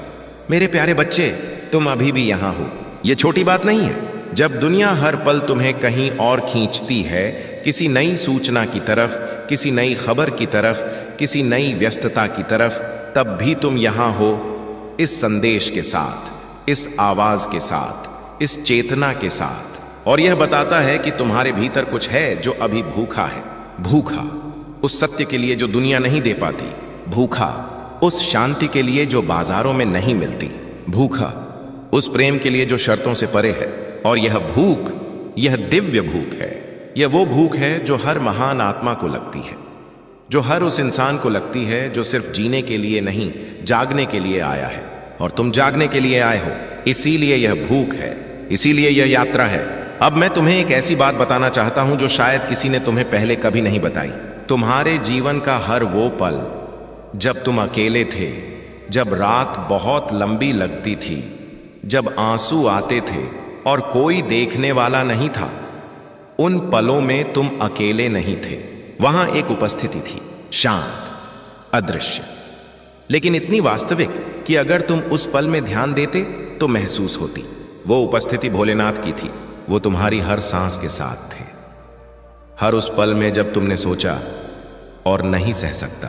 मेरे प्यारे बच्चे, तुम अभी भी यहां हो। यह छोटी बात नहीं है। जब दुनिया हर पल तुम्हें कहीं और खींचती है, किसी नई सूचना की तरफ, किसी नई खबर की तरफ, किसी नई व्यस्तता की तरफ, तब भी तुम यहां हो, इस संदेश के साथ, इस आवाज के साथ, इस चेतना के साथ। और यह बताता है कि तुम्हारे भीतर कुछ है जो अभी भूखा है। भूखा उस सत्य के लिए जो दुनिया नहीं दे पाती, भूखा उस शांति के लिए जो बाजारों में नहीं मिलती, भूखा उस प्रेम के लिए जो शर्तों से परे है। और यह भूख, यह दिव्य भूख है। यह वो भूख है जो हर महान आत्मा को लगती है, जो हर उस इंसान को लगती है जो सिर्फ जीने के लिए नहीं, जागने के लिए आया है। और तुम जागने के लिए आए हो, इसीलिए यह भूख है, इसीलिए यह यात्रा है। अब मैं तुम्हें एक ऐसी बात बताना चाहता हूं जो शायद किसी ने तुम्हें पहले कभी नहीं बताई। तुम्हारे जीवन का हर वो पल जब तुम अकेले थे, जब रात बहुत लंबी लगती थी, जब आंसू आते थे और कोई देखने वाला नहीं था, उन पलों में तुम अकेले नहीं थे। वहां एक उपस्थिति थी, शांत, अदृश्य, लेकिन इतनी वास्तविक कि अगर तुम उस पल में ध्यान देते तो महसूस होती। वो उपस्थिति भोलेनाथ की थी। वो तुम्हारी हर सांस के साथ थे। हर उस पल में जब तुमने सोचा और नहीं सह सकता,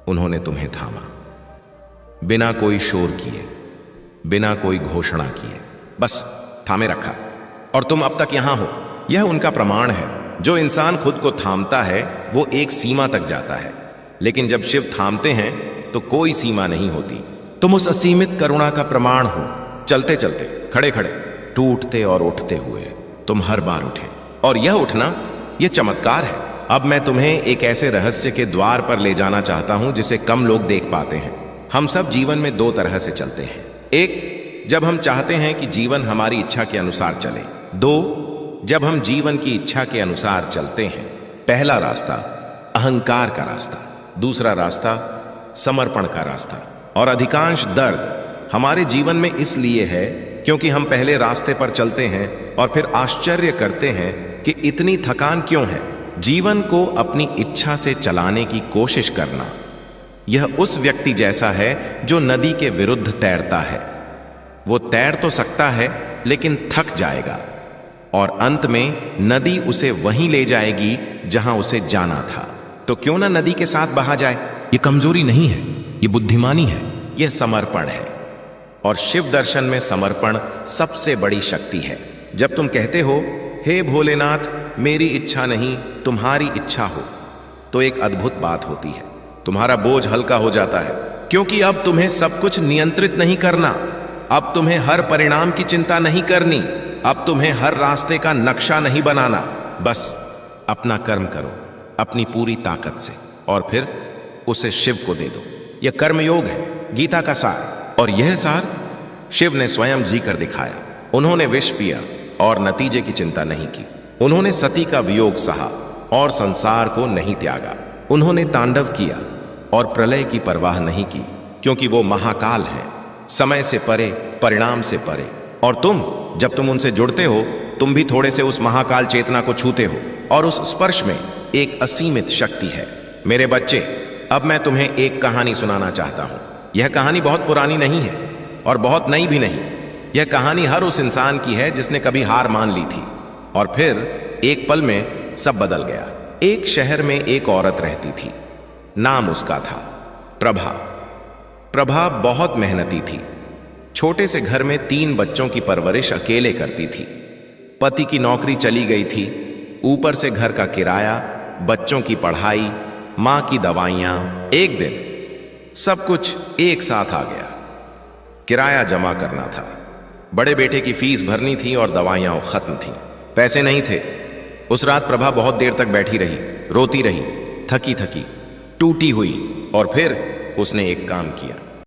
उन्होंने तुम्हें थामा, बिना कोई शोर किए, बिना कोई घोषणा किए, बस थामे रखा। और तुम अब तक यहां हो। यह उनका प्रमाण है। जो इंसान खुद को थामता है वो एक सीमा तक जाता है, लेकिन जब शिव थामते हैं तो कोई सीमा नहीं होती। तुम उस असीमित करुणा का प्रमाण हो। चलते चलते, खड़े खड़े, टूटते और उठते हुए तुम हर बार उठे। और यह उठना, यह चमत्कार है। अब मैं तुम्हें एक ऐसे रहस्य के द्वार पर ले जाना चाहता हूं जिसे कम लोग देख पाते हैं। हम सब जीवन में दो तरह से चलते हैं। एक, जब हम चाहते हैं कि जीवन हमारी इच्छा के अनुसार चले। दो, जब हम जीवन की इच्छा के अनुसार चलते हैं। पहला रास्ता अहंकार का रास्ता, दूसरा रास्ता समर्पण का रास्ता। और अधिकांश दर्द हमारे जीवन में इसलिए है क्योंकि हम पहले रास्ते पर चलते हैं और फिर आश्चर्य करते हैं कि इतनी थकान क्यों है। जीवन को अपनी इच्छा से चलाने की कोशिश करना, यह उस व्यक्ति जैसा है जो नदी के विरुद्ध तैरता है। वो तैर तो सकता है लेकिन थक जाएगा और अंत में नदी उसे वहीं ले जाएगी जहां उसे जाना था। तो क्यों ना नदी के साथ बहा जाए। ये कमजोरी नहीं है, ये बुद्धिमानी है, यह समर्पण है। और शिव दर्शन में समर्पण सबसे बड़ी शक्ति है। जब तुम कहते हो, हे भोलेनाथ, मेरी इच्छा नहीं तुम्हारी इच्छा हो, तो एक अद्भुत बात होती है। तुम्हारा बोझ हल्का हो जाता है, क्योंकि अब तुम्हें सब कुछ नियंत्रित नहीं करना। अब तुम्हें हर परिणाम की चिंता नहीं करनी। अब तुम्हें हर रास्ते का नक्शा नहीं बनाना। बस अपना कर्म करो अपनी पूरी ताकत से और फिर उसे शिव को दे दो। यह कर्मयोग है, गीता का सार। और यह सार शिव ने स्वयं जी कर दिखाया। उन्होंने विष पिया और नतीजे की चिंता नहीं की। उन्होंने सती का वियोग सहा और संसार को नहीं त्यागा। उन्होंने तांडव किया और प्रलय की परवाह नहीं की, क्योंकि वो महाकाल हैं, समय से परे, परिणाम से परे। और तुम, जब तुम उनसे जुड़ते हो, तुम भी थोड़े से उस महाकाल चेतना को छूते हो, और उस स्पर्श में एक असीमित शक्ति है। मेरे बच्चे, अब मैं तुम्हें एक कहानी सुनाना चाहता हूं। यह कहानी बहुत पुरानी नहीं है और बहुत नई भी नहीं। यह कहानी हर उस इंसान की है जिसने कभी हार मान ली थी और फिर एक पल में सब बदल गया। एक शहर में एक औरत रहती थी। नाम उसका था प्रभा। प्रभा बहुत मेहनती थी। छोटे से घर में 3 बच्चों की परवरिश अकेले करती थी। पति की नौकरी चली गई थी, ऊपर से घर का किराया, बच्चों की पढ़ाई, मां की दवाइयां। एक दिन सब कुछ एक साथ आ गया। किराया जमा करना था, बड़े बेटे की फीस भरनी थी और दवाइयां खत्म थी। पैसे नहीं थे। उस रात प्रभा बहुत देर तक बैठी रही, रोती रही, थकी थकी, टूटी हुई। और फिर उसने एक काम किया।